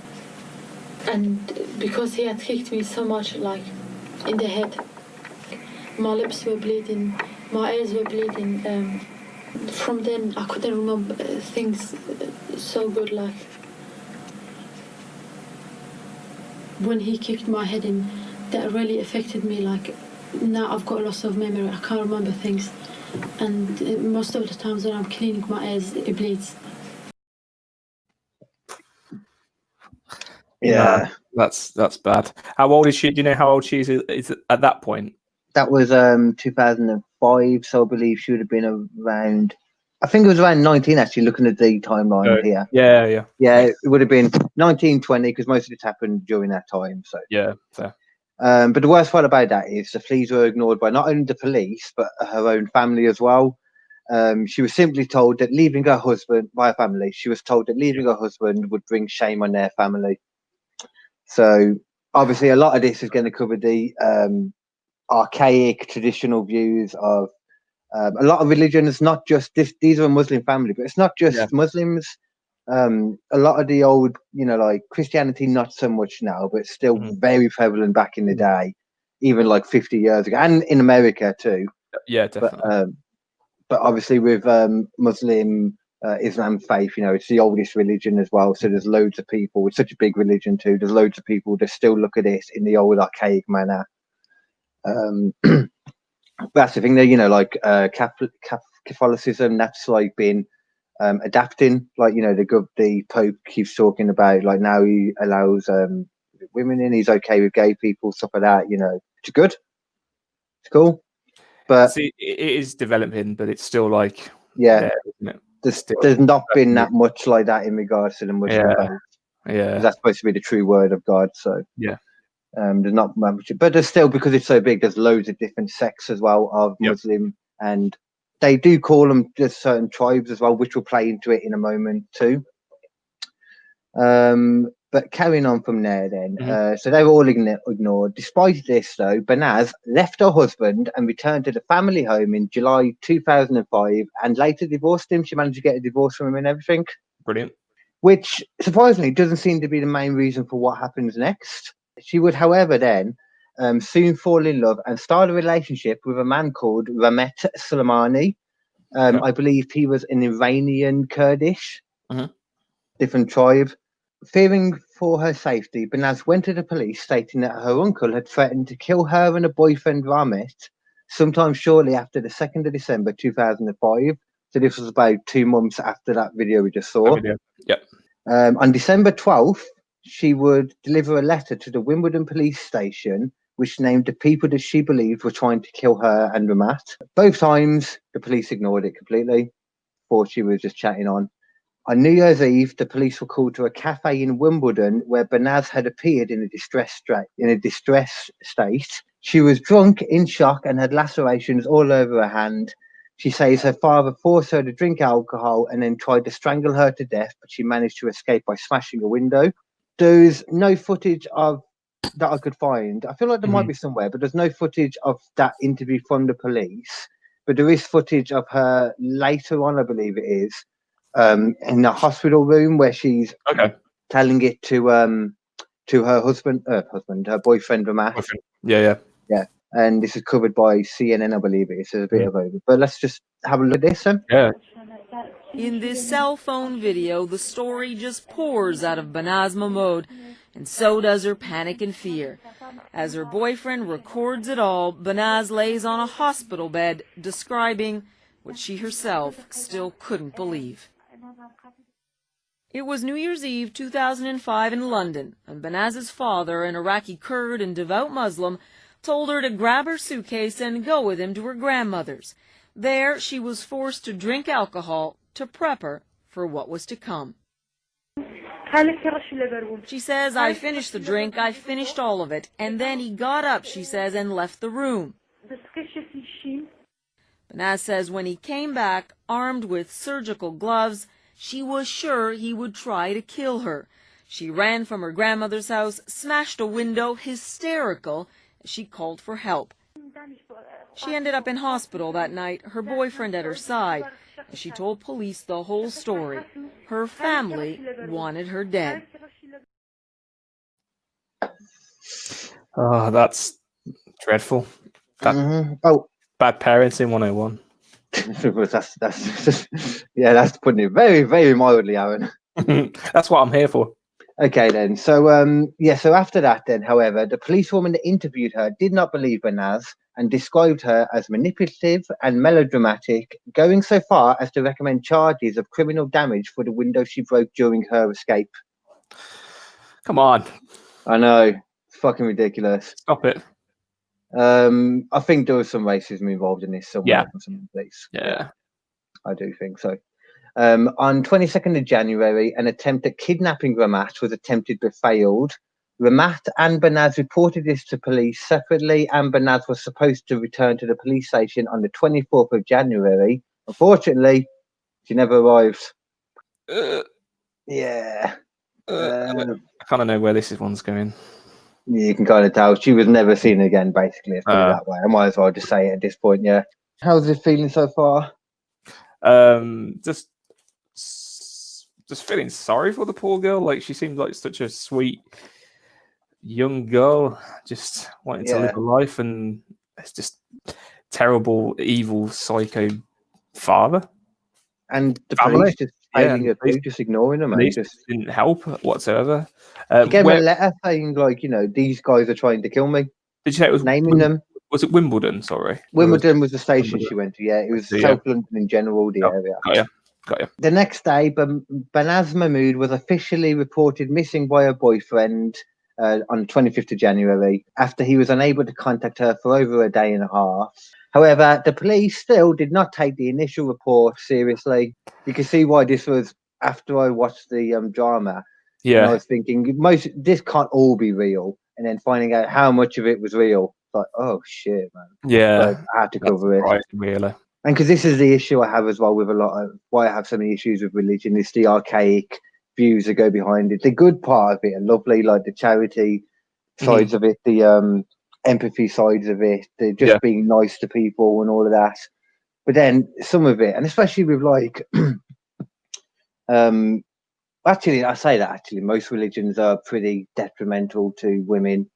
And because he had kicked me so much, like, in the head, my lips were bleeding, my ears were bleeding. From then, I couldn't remember things so good, like when he kicked my head in, that really affected me. Like, now I've got loss of memory, I can't remember things, and most of the times when I'm cleaning my ears, it bleeds. Yeah, that's bad. How old is she? Do you know how old she is at that point? That was 2005, so I believe she would have been around, I think it was around 19, actually, looking at the timeline here. Yeah, it would have been 19, 20, because most of it happened during that time. So yeah, fair. But the worst part about that is the pleas were ignored by not only the police, but her own family as well. She was simply told that leaving her husband, by her family, she was told that leaving her husband would bring shame on their family. So obviously a lot of this is going to cover the archaic traditional views of a lot of religions, not just this. These are a Muslim family, but it's not just Muslims. A lot of the old, like Christianity, not so much now, but still very prevalent back in the day, even like 50 years ago, and in America too. Yeah, definitely. But obviously with Muslim Islam faith, it's the oldest religion as well. So there's loads of people. It's such a big religion too. There's loads of people that still look at this in the old archaic manner. That's the thing there, like Catholicism, that's like been adapting, like, the Pope keeps talking about, like, now he allows women in, he's okay with gay people, stuff like that, it's good, it's cool. But see, it is developing, but it's still like, there's not been that much like that in regards to the Muslim faith. Yeah, that's supposed to be the true word of God. So there's not much, but there's still, because it's so big, there's loads of different sects as well of Muslim, and they do call them just certain tribes as well, which will play into it in a moment too. But carrying on from there then, so they were all ignored. Despite this though, Banaz left her husband and returned to the family home in July 2005, and later divorced him. She managed to get a divorce from him and everything. Brilliant. Which surprisingly doesn't seem to be the main reason for what happens next. She would, however, then soon fall in love and start a relationship with a man called Ramet Soleimani. I believe he was an Iranian Kurdish, different tribe. Fearing for her safety, Banaz went to the police stating that her uncle had threatened to kill her and her boyfriend Ramet sometime shortly after the 2nd of December 2005. So this was about 2 months after that video we just saw. On December 12th, she would deliver a letter to the Wimbledon police station, which named the people that she believed were trying to kill her and Ramat. Both times, the police ignored it completely, thought she was just chatting on. On New Year's Eve, the police were called to a cafe in Wimbledon where Banaz had appeared in a distressed state. She was drunk, in shock, and had lacerations all over her hand. She says her father forced her to drink alcohol and then tried to strangle her to death, but she managed to escape by smashing a window. There's no footage of that I could find. I feel like there might be somewhere, but there's no footage of that interview from the police. But there is footage of her later on, I believe it is, in the hospital room where she's telling it to her her boyfriend, Ramat. Yeah. And this is covered by CNN, I believe it is. So a bit of over. But let's just have a look at this then. Yeah. In this cell phone video, the story just pours out of Banaz Mahmoud, and so does her panic and fear. As her boyfriend records it all, Banaz lays on a hospital bed, describing what she herself still couldn't believe. It was New Year's Eve 2005 in London, and Banaz's father, an Iraqi Kurd and devout Muslim, told her to grab her suitcase and go with him to her grandmother's. There, she was forced to drink alcohol to prep her for what was to come. She says, I finished the drink, I finished all of it, and then he got up, she says, and left the room. Banaz says when he came back, armed with surgical gloves, she was sure he would try to kill her. She ran from her grandmother's house, smashed a window, hysterical, as she called for help. She ended up in hospital that night, her boyfriend at her side. She told police the whole story. Her family wanted her dead. Oh, that's dreadful. Oh, bad parenting 101. That's putting it very, very mildly, Aaron. That's what I'm here for. Okay, then. So, so after that, then, however, the policewoman that interviewed her did not believe Banaz and described her as manipulative and melodramatic, going so far as to recommend charges of criminal damage for the window she broke during her escape. Come on. I know. It's fucking ridiculous. Stop it. I think there was some racism involved in this somewhere. Yeah. I do think so. On 22nd of January, an attempt at kidnapping Ramat was attempted but failed. Ramat and Banaz reported this to police separately, and Banaz was supposed to return to the police station on the 24th of January. Unfortunately, she never arrived. I kind of know where this one's going. You can kind of tell she was never seen again, basically. Let's put it that way. I might as well just say it at this point, yeah. How's it feeling so far? Just feeling sorry for the poor girl. Like, she seemed like such a sweet young girl, just wanting to live a life, and it's just terrible, evil, psycho father. And the police just failing her too, just ignoring them. Police just didn't help whatsoever. He gave a letter saying, like, these guys are trying to kill me. Did you say it was naming them? Was it Wimbledon? Sorry, Wimbledon was the station she went to. Yeah, it was South London in general, the area. Got you. The next day, Banaz Mahmoud was officially reported missing by her boyfriend on the 25th of January after he was unable to contact her for over a day and a half. However, the police still did not take the initial report seriously. You can see why this was after I watched the drama. Yeah, and I was thinking this can't all be real, and then finding out how much of it was real, like, oh shit, man. Yeah, so I had to cover it. Right, really. And because this is the issue I have as well with a lot of why I have so many issues with religion, is the archaic views that go behind it. The good part of it are lovely, like the charity sides of it, the empathy sides of it, the just being nice to people and all of that. But then some of it, and especially with like, actually, I say that actually most religions are pretty detrimental to women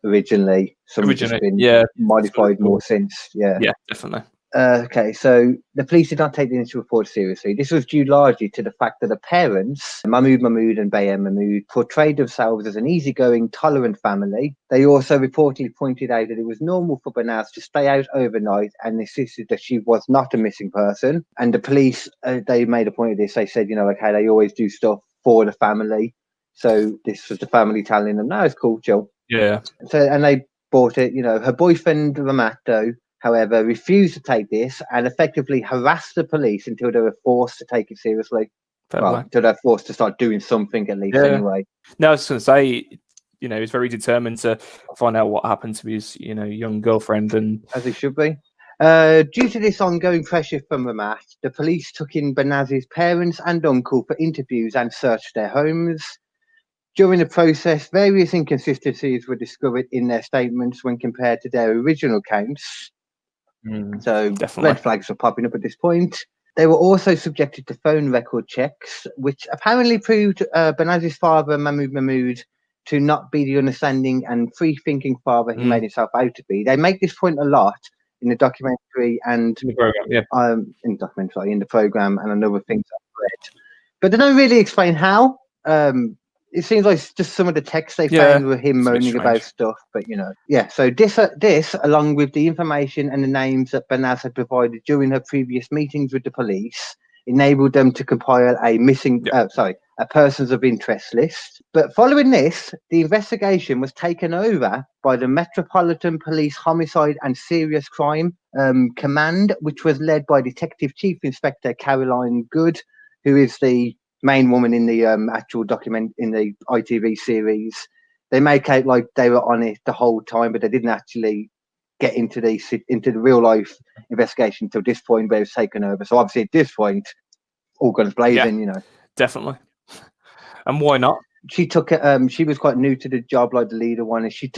originally. Some have just been modified more since. Yeah, definitely. Okay, so the police did not take the initial report seriously. This was due largely to the fact that the parents, Mahmoud Mahmoud and Bayem Mahmoud, portrayed themselves as an easygoing, tolerant family. They also reportedly pointed out that it was normal for Banaz to stay out overnight and insisted that she was not a missing person. And the police, they made a point of this. They said, okay, they always do stuff for the family. So this was the family telling them, no, it's cool, chill. Yeah. So, and they bought it. Her boyfriend, Ramat, though, however, refused to take this and effectively harassed the police until they were forced to take it seriously. Until they're forced to start doing something at least anyway. No, I was going to say, he's very determined to find out what happened to his, young girlfriend. And as he should be. Due to this ongoing pressure from Ramat, the police took in Banaz's parents and uncle for interviews and searched their homes. During the process, various inconsistencies were discovered in their statements when compared to their original counts. So definitely. Red flags were popping up at this point. They were also subjected to phone record checks, which apparently proved Banaz's father, Mahmoud, to not be the understanding and free-thinking father he made himself out to be. They make this point a lot in the documentary and in the program, in the program and another things I've read. But they don't really explain how. It seems like just some of the texts they found were him moaning about stuff, but So this, along with the information and the names that Banaz had provided during her previous meetings with the police, enabled them to compile a persons of interest list. But following this, the investigation was taken over by the Metropolitan Police Homicide and Serious Crime Command, which was led by Detective Chief Inspector Caroline Good, who is the main woman in the actual document in the ITV series. They make out like they were on it the whole time, but they didn't actually get into the real life investigation until this point where it was taken over. So obviously at this point, all guns blazing, Definitely. And why not? She took it. She was quite new to the job, like the leader one, and she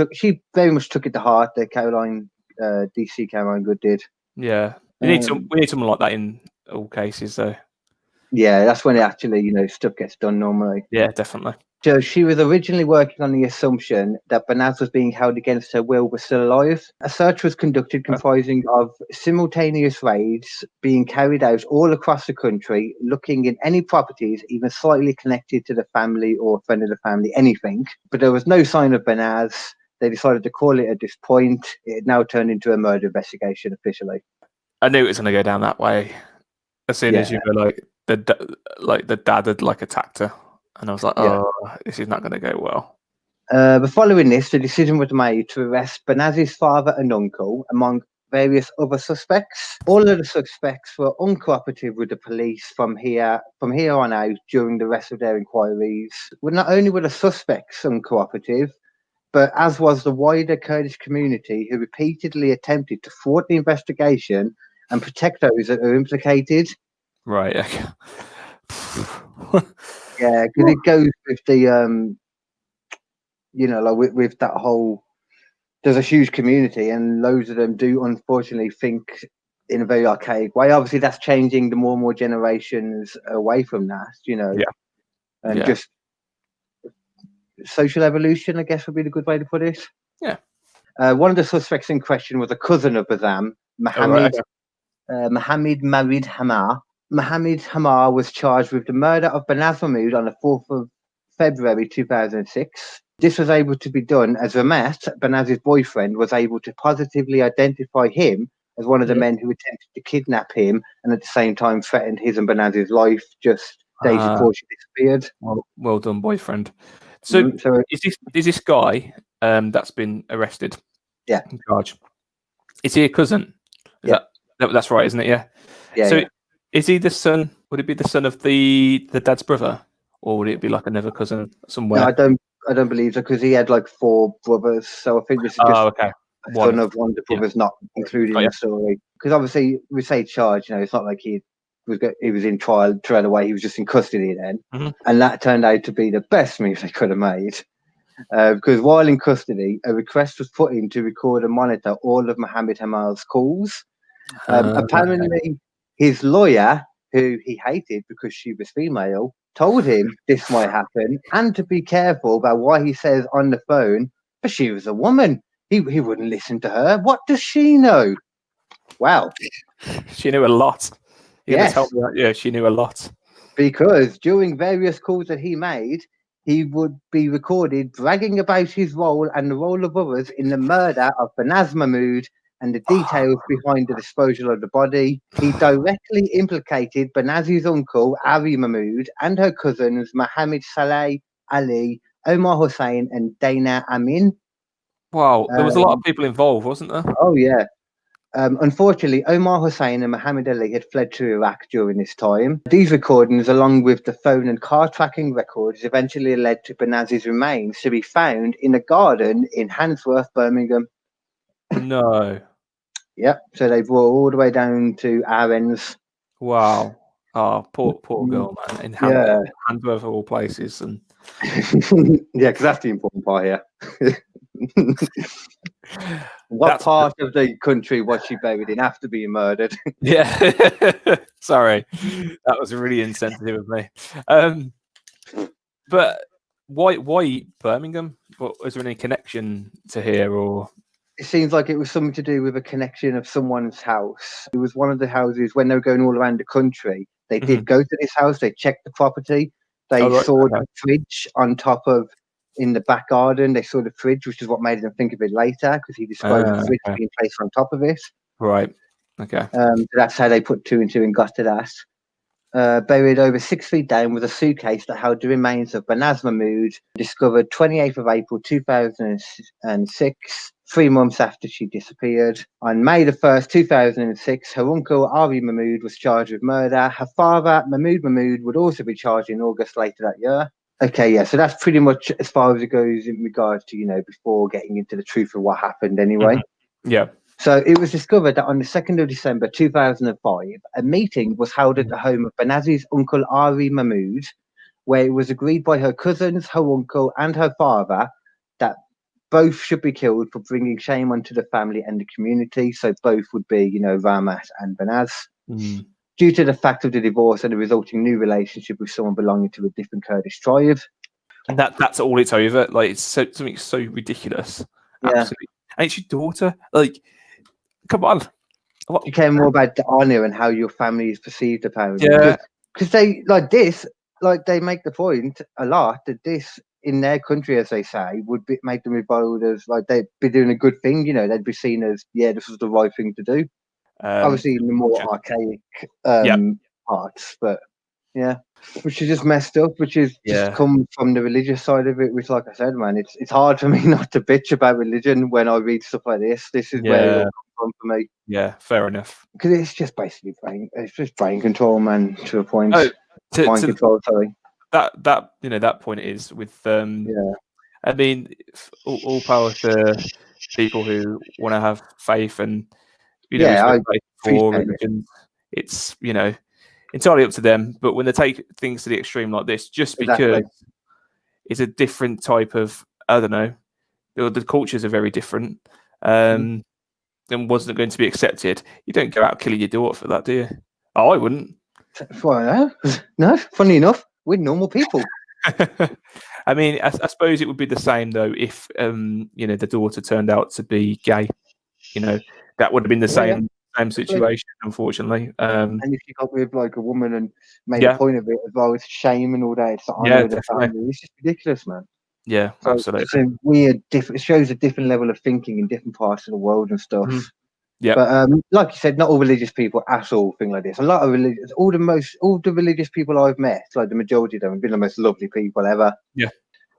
very much took it to heart. That Caroline Good did. Yeah, we need someone like that in all cases, though. Yeah, that's when it actually, stuff gets done normally. Yeah, definitely. So she was originally working on the assumption that Banaz was being held against her will but still alive. A search was conducted comprising of simultaneous raids being carried out all across the country, looking in any properties even slightly connected to the family or a friend of the family, anything. But there was no sign of Banaz. They decided to call it at this point. It had now turned into a murder investigation officially. I knew it was going to go down that way as soon as you were like the dad had attacked her. And I was like, this is not going to go well. But following this, the decision was made to arrest Banaz's father and uncle, among various other suspects. All of the suspects were uncooperative with the police from here on out during the rest of their inquiries. Well, not only were the suspects uncooperative, but as was the wider Kurdish community, who repeatedly attempted to thwart the investigation and protect those that are implicated. Right, okay. Yeah, because it goes with the, with that whole, there's a huge community and loads of them do unfortunately think in a very archaic way. Obviously, that's changing the more and more generations away from that, and just social evolution, I guess would be the good way to put it. Yeah. One of the suspects in question was a cousin of Bassam, Mohammed Marid Hamar. Mohammed Hamar was charged with the murder of Banaz Mahmoud on the 4th of February 2006. This was able to be done as Ramat, Banaz's boyfriend, was able to positively identify him as one of the men who attempted to kidnap him and at the same time threatened his and Banaz's life just days before she disappeared. Well done, boyfriend. So is this guy that's been arrested? Yeah. In charge. Is he a cousin? That's right, isn't it? Yeah. Yeah. So is he the son? Would it be the son of the dad's brother, or would it be like another cousin somewhere? No, I don't believe so, because he had like 4 brothers. So I think this is just a son of one of the brothers not included in the story. Because obviously we say charge, it's not like he was in trial away. He was just in custody then, and that turned out to be the best move they could have made. Because while in custody, a request was put in to record and monitor all of Mohammed Hamar's calls. Apparently, his lawyer, who he hated because she was female, told him this might happen and to be careful about what he says on the phone, but she was a woman. He wouldn't listen to her. What does she know? Well, she knew a lot. Yes. Yeah, she knew a lot. Because during various calls that he made, he would be recorded bragging about his role and the role of others in the murder of Banaz Mahmoud and the details behind the disposal of the body. He directly implicated Banaz's uncle, Ari Mahmoud, and her cousins, Mohammed Saleh Ali, Omar Hussein, and Dana Amin. Wow, there was a lot of people involved, wasn't there? Oh, yeah. Unfortunately, Omar Hussein and Mohammed Ali had fled to Iraq during this time. These recordings, along with the phone and car tracking records, eventually led to Banaz's remains to be found in a garden in Handsworth, Birmingham. No. Yep. So they brought her all the way down to our ends. Wow. Oh, poor girl, man. In Handler of all places. And yeah, because that's the important part here. What part of the country was she buried in after being murdered? Yeah. Sorry. That was really insensitive of me. But why Birmingham? Was there any connection to here, or? It seems like it was something to do with a connection of someone's house. It was one of the houses when they were going all around the country. They did go to this house. They checked the property. They saw the fridge on top of, in the back garden. They saw the fridge, which is what made them think of it later, because he described the fridge being placed on top of it. Right. Okay. So that's how they put 2 and 2 and got to that. Buried over 6 feet down with a suitcase that held the remains of Banaz Mahmood, discovered 28th of April 2006, 3 months after she disappeared. On May the 1st, 2006, her uncle Ari Mahmood was charged with murder. Her father, Mahmood Mahmood, would also be charged in August later that year. Okay, yeah, so that's pretty much as far as it goes in regards to, before getting into the truth of what happened anyway. Yeah. So it was discovered that on the 2nd of December 2005, a meeting was held at the home of Banaz's uncle Ari Mahmood, where it was agreed by her cousins, her uncle, and her father that both should be killed for bringing shame onto the family and the community. So both would be, Ramat and Banaz. Due to the fact of the divorce and the resulting new relationship with someone belonging to a different Kurdish tribe. And that's all it's over. Like, it's something so ridiculous. Yeah. Absolutely. And it's your daughter. Like, come on. You care more about the honour and how your family is perceived, apparently. Yeah. Because they they make the point a lot that this, in their country, as they say, would make them regarded as like they'd be doing a good thing. They'd be seen as, this was the right thing to do. Obviously, in the more archaic parts, but which is just messed up. Which is just come from the religious side of it. Which, like I said, man, it's hard for me not to bitch about religion when I read stuff like this. This is where it all comes from for me. Yeah, fair enough. Because it's just basically brain control, man, to a point. Mind control, sorry. That point is with I mean, all power to people who want to have faith and for religion. It's entirely up to them. But when they take things to the extreme like this, just because it's a different type of, I don't know, the cultures are very different, and wasn't going to be accepted. You don't go out killing your daughter for that, do you? Oh, I wouldn't. Well, no. Funny enough, we're normal people. I mean, I suppose it would be the same though if the daughter turned out to be gay. That would have been the same situation, unfortunately. And if you got with like a woman and made a point of it as well, it's shame and all that. It's the honor of the family. It's just ridiculous, man. Yeah, so absolutely. It's a weird, it shows a different level of thinking in different parts of the world and stuff. Yeah, but like you said, not all religious people at all think like this. A lot of religious, all the religious people I've met, like the majority of them, have been the most lovely people ever. Yeah.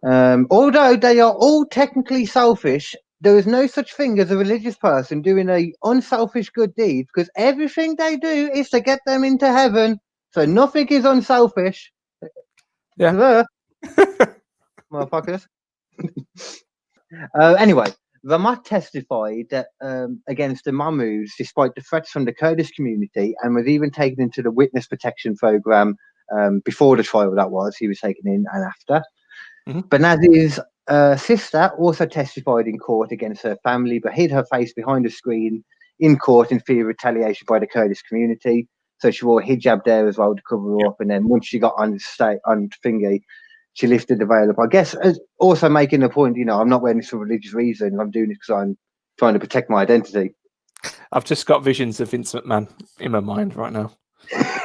Although they are all technically selfish, there is no such thing as a religious person doing a unselfish good deed, because everything they do is to get them into heaven. So nothing is unselfish. Yeah. Motherfuckers. Anyway, Ramat testified that against the Mahmouds, despite the threats from the Kurdish community, and was even taken into the witness protection program before the trial. He was taken in and after. Banaz's sister also testified in court against her family, but hid her face behind a screen in court in fear of retaliation by the Kurdish community. So she wore a hijab there as well to cover her up. And then once she got on thingy, she lifted the veil up. I guess also making the point, I'm not wearing this for religious reasons. I'm doing it because I'm trying to protect my identity. I've just got visions of Vince McMahon in my mind right now.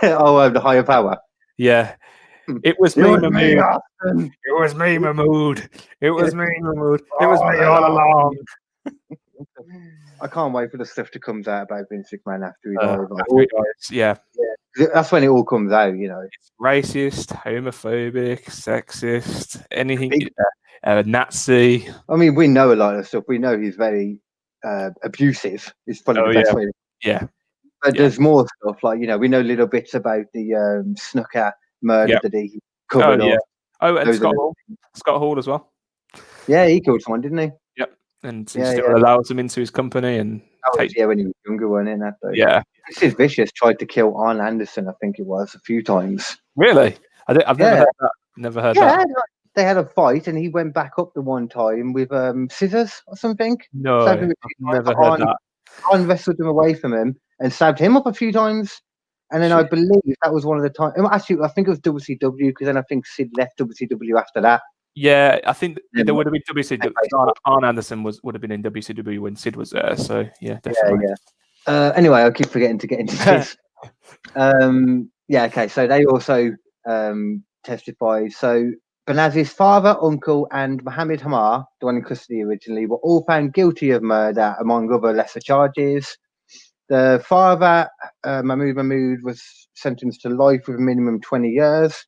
The higher power. Yeah. It was me, Mahmood. It was me, Mahmood. It was me, Mahmood. It was me all along. I can't wait for the stuff to come out about Vince McMahon after he died. Yeah. That's when it all comes out, It's racist, homophobic, sexist, anything, Nazi. I mean, we know a lot of stuff. We know he's very abusive. It's probably the best way. Yeah. But there's more stuff, like, we know little bits about the Snooker murder that he covered up. Oh, and Scott Hall as well. Yeah, he killed someone, didn't he? Yep. and he still allows him into his company. And when he was younger, wasn't it? Yeah. Sid Vicious tried to kill Arn Anderson, I think it was, a few times. Really? I've never heard that. Never heard that. They had a fight, and he went back up the one time with scissors or something. No, I've never heard that. Arn wrestled him away from him and stabbed him up a few times. And then I believe that was one of the times. Actually, I think it was WCW, because then I think Sid left WCW after that. Yeah, I think there would have been WCW. Arn Anderson would have been in WCW when Sid was there. So yeah, definitely. Anyway, I keep forgetting to get into this. Okay. So they also testified. So Banaz's father, uncle, and Mohammed Hamar, the one in custody originally, were all found guilty of murder, among other lesser charges. The father, Mahmoud, was sentenced to life with a minimum of 20 years.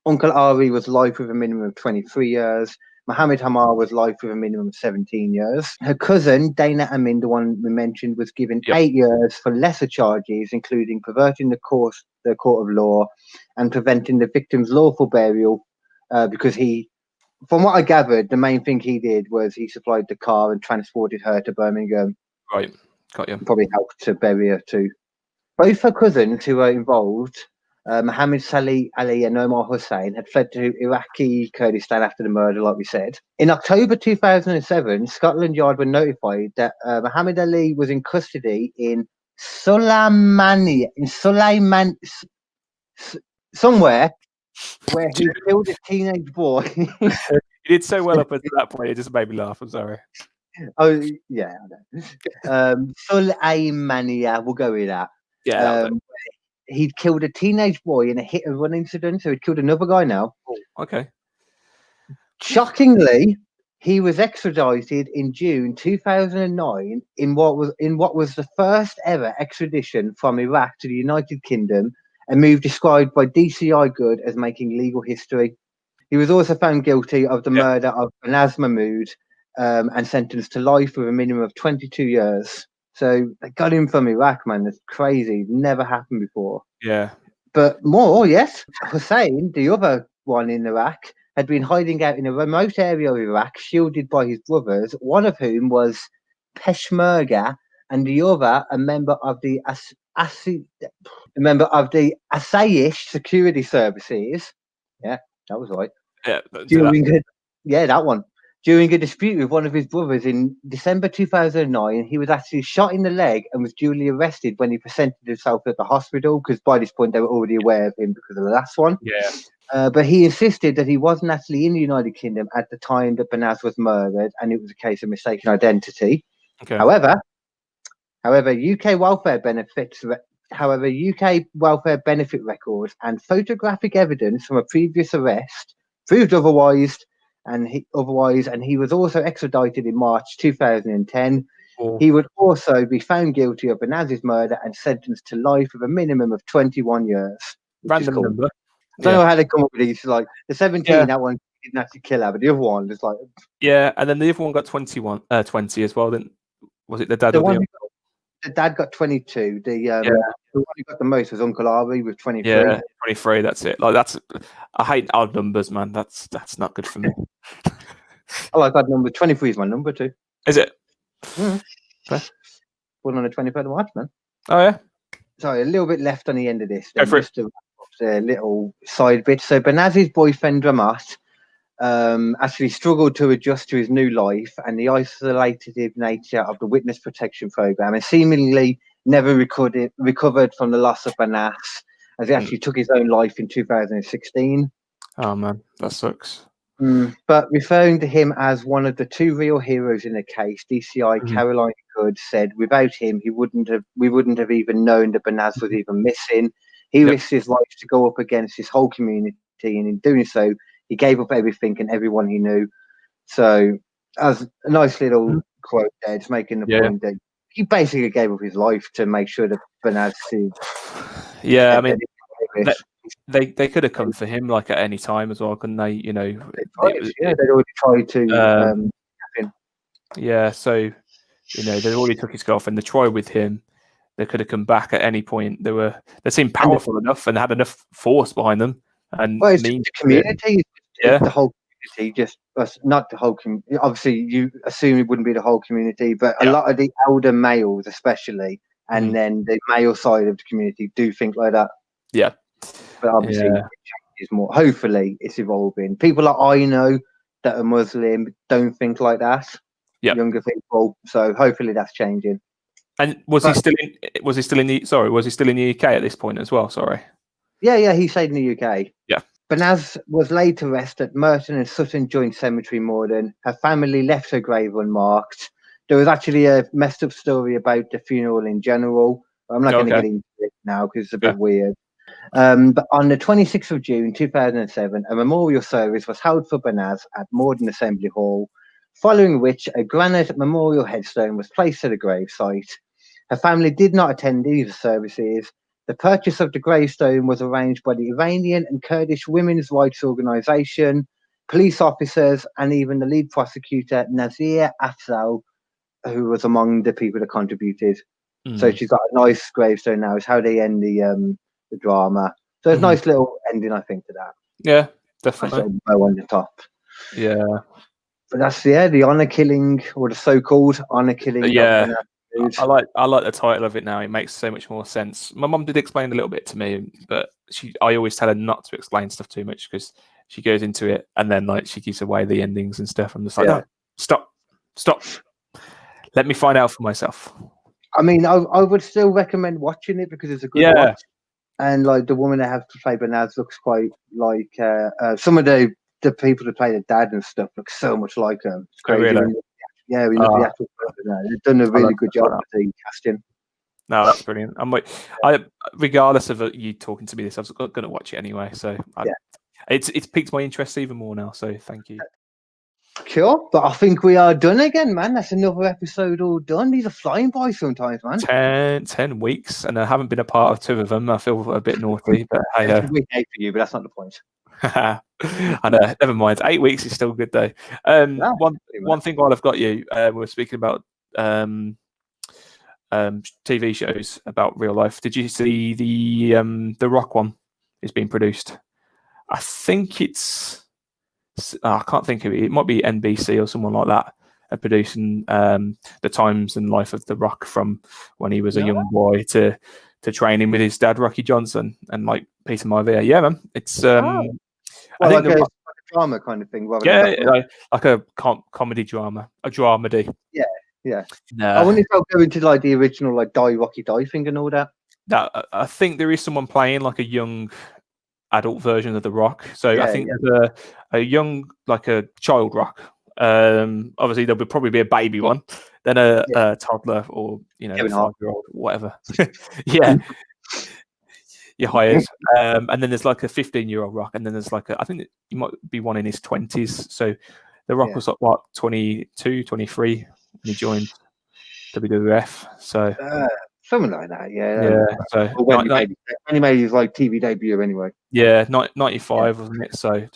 Uncle Ari was life with a minimum of 23 years. Mohammed Hamar was life with a minimum of 17 years. Her cousin, Dana Amin, the one we mentioned, was given 8 years for lesser charges, including perverting the court of law and preventing the victim's lawful burial, because he, from what I gathered, the main thing he did was he supplied the car and transported her to Birmingham. Right, got you. Probably helped to bury her too. Both her cousins who were involved, Mohammed Salih Ali and Omar Hussein, had fled to Iraqi Kurdistan after the murder, like we said. In October 2007, Scotland Yard were notified that Mohammed Ali was in custody in somewhere where he killed a teenage boy. You did so well up until that point, it just made me laugh. I'm sorry. Oh, yeah, I know. Sulaimania, we'll go with that. Yeah. He'd killed a teenage boy in a hit-and-run incident, so he'd killed another guy now. Oh, okay. Shockingly, he was extradited in June 2009 in what was the first ever extradition from Iraq to the United Kingdom, a move described by DCI Good as making legal history. He was also found guilty of the murder of Banaz Mahmoud and sentenced to life with a minimum of 22 years. So they got him from Iraq, man. That's crazy. Never happened before. Yeah. But more, yes. Hussein, the other one in Iraq, had been hiding out in a remote area of Iraq, shielded by his brothers, one of whom was Peshmerga, and the other a member of the Asayish security services. Yeah, that was right. Yeah, that one. During a dispute with one of his brothers in December 2009, he was actually shot in the leg and was duly arrested when he presented himself at the hospital, because by this point they were already aware of him because of the last one. Yeah. But he insisted that he wasn't actually in the United Kingdom at the time that Banaz was murdered, and it was a case of mistaken identity. Okay. However, UK welfare benefit records and photographic evidence from a previous arrest proved otherwise. And he was also extradited in March 2010. Oh. He would also be found guilty of Banaz's murder and sentenced to life with a minimum of 21 years. Random number. I don't know how they come up with these. Like the 17, that one didn't actually kill her, but the other one was like. Yeah, and then the other one got 20 as well. Then was it the dad? The dad got 22. The one who got the most was Uncle Ari with 23. Yeah, 23. That's it. Like I hate odd numbers, man. That's not good for me. I like odd number. 23 is my number too. Is it? Okay. Born on the 23rd of March, man. Oh yeah. Sorry, a little bit left on the end of this. Just a little side bit. So Banaz's boyfriend Ramat actually struggled to adjust to his new life and the isolated nature of the witness protection program, and seemingly never recovered from the loss of Banaz, as he actually took his own life in 2016. Oh man, that sucks. But referring to him as one of the two real heroes in the case, DCI Caroline Good said, without him, we wouldn't have even known that Banaz was even missing. He risked his life to go up against his whole community, and in doing so, he gave up everything and everyone he knew. So, as a nice little quote there, just making the point that he basically gave up his life to make sure that Banaz. Yeah, I mean, they could have come for him like at any time as well, couldn't they? You know, they'd already tried to. Yeah, so you know they already took his girlfriend. They tried with him. They could have come back at any point. They seemed powerful enough and had enough force behind them. And the community, the whole community, just not the whole community. Obviously, you assume it wouldn't be the whole community, but a lot of the elder males, especially, and then the male side of the community do think like that. Yeah. But obviously, it changes more. Hopefully, it's evolving. People that I know that are Muslim don't think like that. Yeah. Younger people. So hopefully, that's changing. And was he still in the UK at this point as well? Sorry. Yeah, he stayed in the UK. Yeah. Banaz was laid to rest at Merton and Sutton Joint Cemetery, Morden. Her family left her grave unmarked. There was actually a messed up story about the funeral in general. I'm not going to get into it now because it's a bit weird. But on the 26th of June 2007, a memorial service was held for Banaz at Morden Assembly Hall, following which a granite memorial headstone was placed at the grave site. Her family did not attend either services. The purchase of the gravestone was arranged by the Iranian and Kurdish women's rights organisation, police officers, and even the lead prosecutor, Nazir Afzal, who was among the people that contributed. So she's got a nice gravestone now. It's how they end the drama. So it's a nice little ending, I think, to that. Yeah, definitely. Nice bow on the top. Yeah. But that's the honour killing, or the so-called honour killing. Yeah. I like the title of it now. It makes so much more sense. My mum did explain a little bit to me, but I always tell her not to explain stuff too much because she goes into it and then like she gives away the endings and stuff. I'm just like, no, stop. Let me find out for myself. I mean, I would still recommend watching it because it's a good watch. And like the woman that has to play Banaz looks quite like some of the people that play the dad and stuff look so much like him. It's crazy. Oh, really? Yeah, we look the actual person. They've done a really good job with the casting. No, that's brilliant. Regardless of you talking to me this, I was going to watch it anyway. So it's piqued my interest even more now. So thank you. Cool, but I think we are done again, man. That's another episode all done. These are flying by sometimes, man. 10 weeks, and I haven't been a part of 2 of them. I feel a bit naughty, but hey, it's a week 8 for you, but that's not the point. I know, never mind. 8 weeks is still good though. One thing while I've got you, we're speaking about TV shows about real life. Did you see the Rock one is being produced? I think I can't think of it. It might be NBC or someone like that are producing the times and life of the Rock from when he was a young boy to training with his dad Rocky Johnson and like Peter Maivia. Yeah, man, it's I think like a drama kind of thing. Like a comedy drama, a dramedy. Yeah. I wonder if I'll go into like the original like Die Rocky Die thing and all that. I think there is someone playing like a young adult version of the Rock. So I think there's a young, like a child Rock. Obviously there would probably be a baby one, then a toddler or 5-year-old, whatever. You're hired. And then there's like a 15-year-old Rock, and then there's like I think you might be one in his 20s. So the Rock was like what, 22, 23 when he joined WWF. So something like that, So when he made his like TV debut anyway. Yeah, 95 wasn't it? So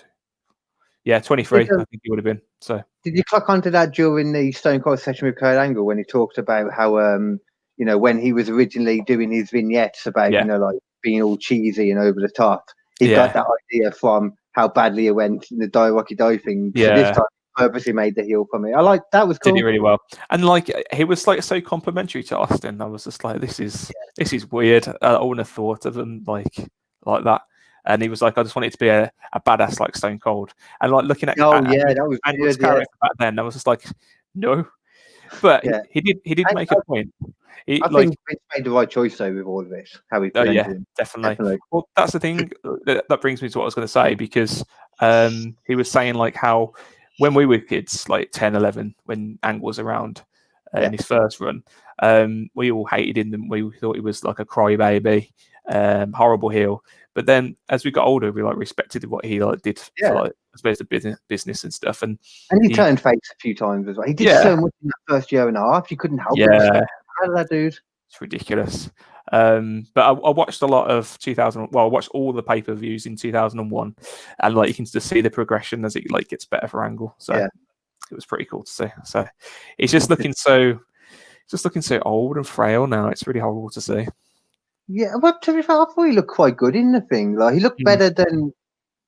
23. I think he would have been. So did you clock onto that during the Stone Cold session with Kurt Angle when he talked about how when he was originally doing his vignettes about like being all cheesy and over the top, he got that idea from how badly it went in the Die Rocky Die thing. So this time he purposely made the heel for me. I like that. Was cool. Did he really well, and like he was like so complimentary to Austin. I was just like, this is weird. I wouldn't have thought of him like that. And he was like, I just wanted to be a badass like Stone Cold. And like looking at that was Angle's character back then, I was just like, no. But he did make a point. I think Vince made the right choice though with all of this. How he presented him. Definitely. Well, that's the thing that brings me to what I was going to say, because he was saying like how when we were kids, like 10, 11, when Angle was around in his first run, we all hated him. We thought he was like a crybaby, horrible heel. But then as we got older, we like respected what he like did for like I suppose the business and stuff. And he turned face a few times as well. He did so much in that first year and a half. You couldn't help it. How did that dude? It's ridiculous. But I watched a lot of 2000. Well, I watched all the pay-per-views in 2001, and like you can just see the progression as it like gets better for Angle. So it was pretty cool to see. So he's just looking so old and frail now. It's really horrible to see. Yeah, but to be fair, I thought he looked quite good in the thing. Like he looked better than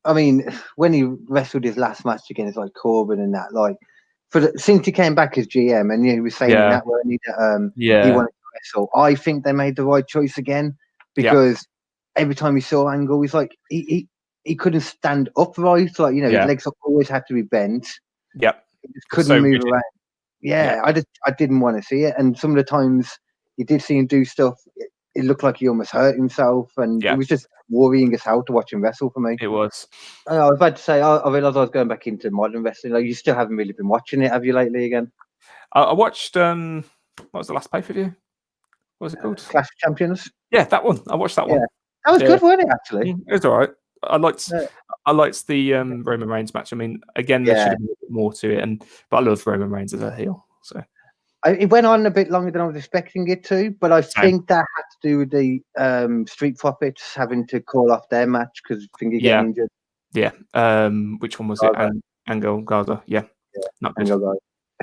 I mean, when he wrestled his last match against like Corbin and that, like since he came back as GM and he was saying that weren't he, that he wanted to wrestle, I think they made the right choice again because every time he saw Angle, he's like he couldn't stand upright, like his legs always had to be bent. Yep, he just couldn't move around. I didn't want to see it, and some of the times you did see him do stuff. It looked like he almost hurt himself, and it was just worrying as hell to watch him wrestle for me. It was. I was about to say, I realised I was going back into modern wrestling. Like, you still haven't really been watching it, have you, lately again? I watched, what was the last pay-per-view? What was it called? Clash of Champions? Yeah, that one. I watched that one. That was good, wasn't it, actually? It was all right. I liked the Roman Reigns match. I mean, again, there should have been a bit more to it, but I love Roman Reigns as a heel, so... It went on a bit longer than I was expecting it to, but I think that had to do with the Street Profits having to call off their match because Finger getting injured. Yeah. Which one was it? Angel Garza. Yeah. Not good.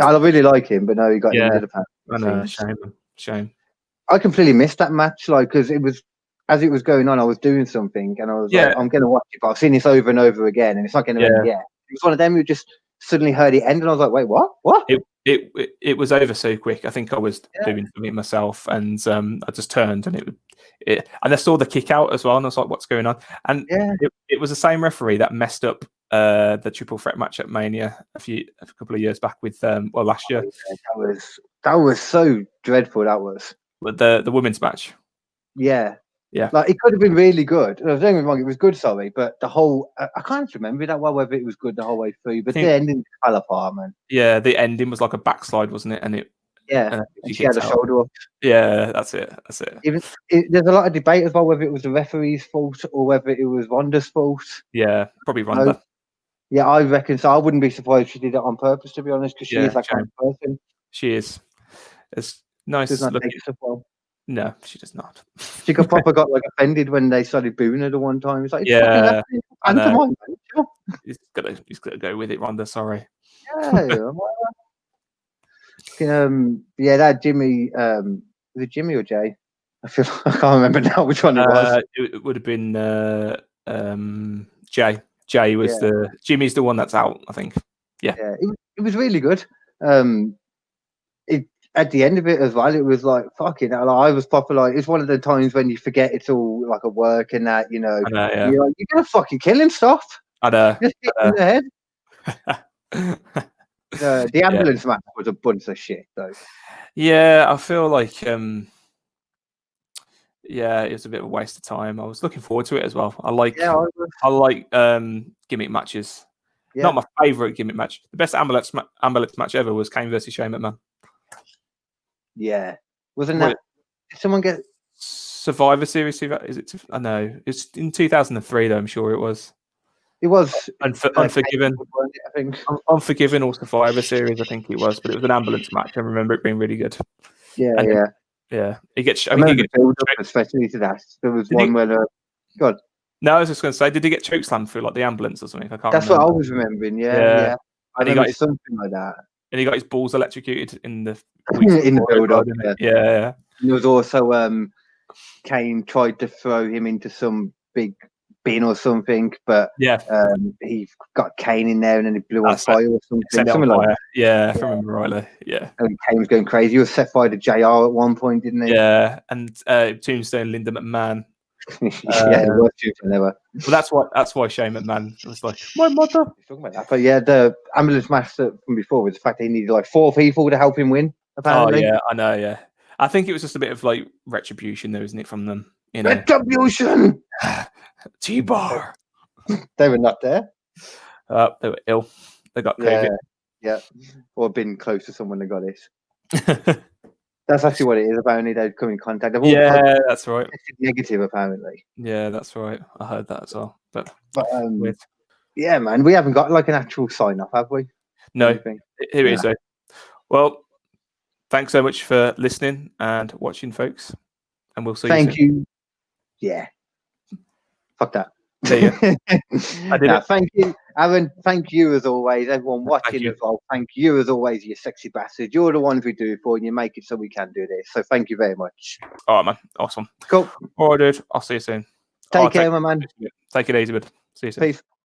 I really like him, but no, he got injured apparently. I know. Shame. I completely missed that match, like, because it was as it was going on, I was doing something, and I was like, I'm going to watch it, but I've seen this over and over again, and it's not going to end yet. It was one of them who just suddenly heard it end, and I was like, wait, what? It was over so quick. I think I was doing something myself, and I just turned, and and I saw the kick out as well, and I was like, what's going on? And it was the same referee that messed up the triple threat match at Mania a couple of years back with last year. That was so dreadful. That was with the women's match. Yeah. Like, it could have been really good. Don't get me wrong, it was good, sorry, but the whole I can't remember that well whether it was good the whole way through, but the ending fell apart, man. Yeah, the ending was like a backslide, wasn't it? And it and she had a shoulder up. Yeah, that's it. There's a lot of debate as well whether it was the referee's fault or whether it was Ronda's fault. Yeah, probably Ronda. Yeah, I reckon so. I wouldn't be surprised if she did it on purpose, to be honest, because she is that kind of person. She is. It's nice. Does not take stuff well. No, she does not. She got offended when they started booing her the one time. It's like, he's gonna go with it, Ronda. Sorry. That Jimmy. Was it Jimmy or Jay? I can't remember now which one it was. It would have been Jay. Jay was Jimmy's the one that's out, I think. Yeah. It was really good. At the end of it as well, it was like, fucking hell, I was popular. It's one of the times when you forget it's all like a work and that, I know, you're like, you're going to fucking kill him, stop. I know. Just hit him in the head. The ambulance match was a bunch of shit, though. Yeah, I feel like, it was a bit of a waste of time. I was looking forward to it as well. I like gimmick matches. Yeah. Not my favourite gimmick match. The best ambulance match ever was Kane versus Shane McMahon. Yeah, wasn't that? Did someone get Survivor Series? Is it? I know it's in 2003, though. I'm sure it was. It was Unforgiven. I think Unforgiven or Survivor Series. I think it was, but it was an ambulance match. I remember it being really good. Yeah. He gets. Especially to that. There was one where. God. No, I was just going to say, did he get chokeslammed through like the ambulance or something? I can't. That's remember. what I was remembering. Yeah. And he got something like that. And he got his balls electrocuted in the build-up. Yeah. There was also Kane tried to throw him into some big bin or something, but he got Kane in there and then he blew on fire or something. Like that. Yeah, if I remember rightly. Yeah. And Kane was going crazy. He was set fire to JR at one point, didn't he? Yeah, and Tombstone Linda McMahon. It was Tombstone ever. Well, that's why Shane McMahon was like, my mother. Talking about that. But yeah, the ambulance match from before was the fact that he needed like 4 people to help him win. Apparently. Oh yeah, I know. Yeah, I think it was just a bit of like retribution, though, isn't it, from them? Retribution. T-Bar. They were not there. They were ill. They got COVID. Yeah, or been close to someone that got it. That's actually what it is. Apparently, they'd come in contact. That's right. Negative, apparently. Yeah, that's right. I heard that as well. But yeah, man, we haven't got like an actual sign off, have we? No. Here it is. Well, thanks so much for listening and watching, folks. And we'll see you soon. Thank you. Yeah. Fuck that. There you go. I did it. Thank you, Aaron. Thank you as always. Everyone watching as well. Thank you as always, you sexy bastard. You're the ones we do it for, and you make it so we can do this. So thank you very much. All right, man. Awesome. Cool. All right, dude. I'll see you soon. Take care, my man. Take it easy, bud. See you soon. Peace.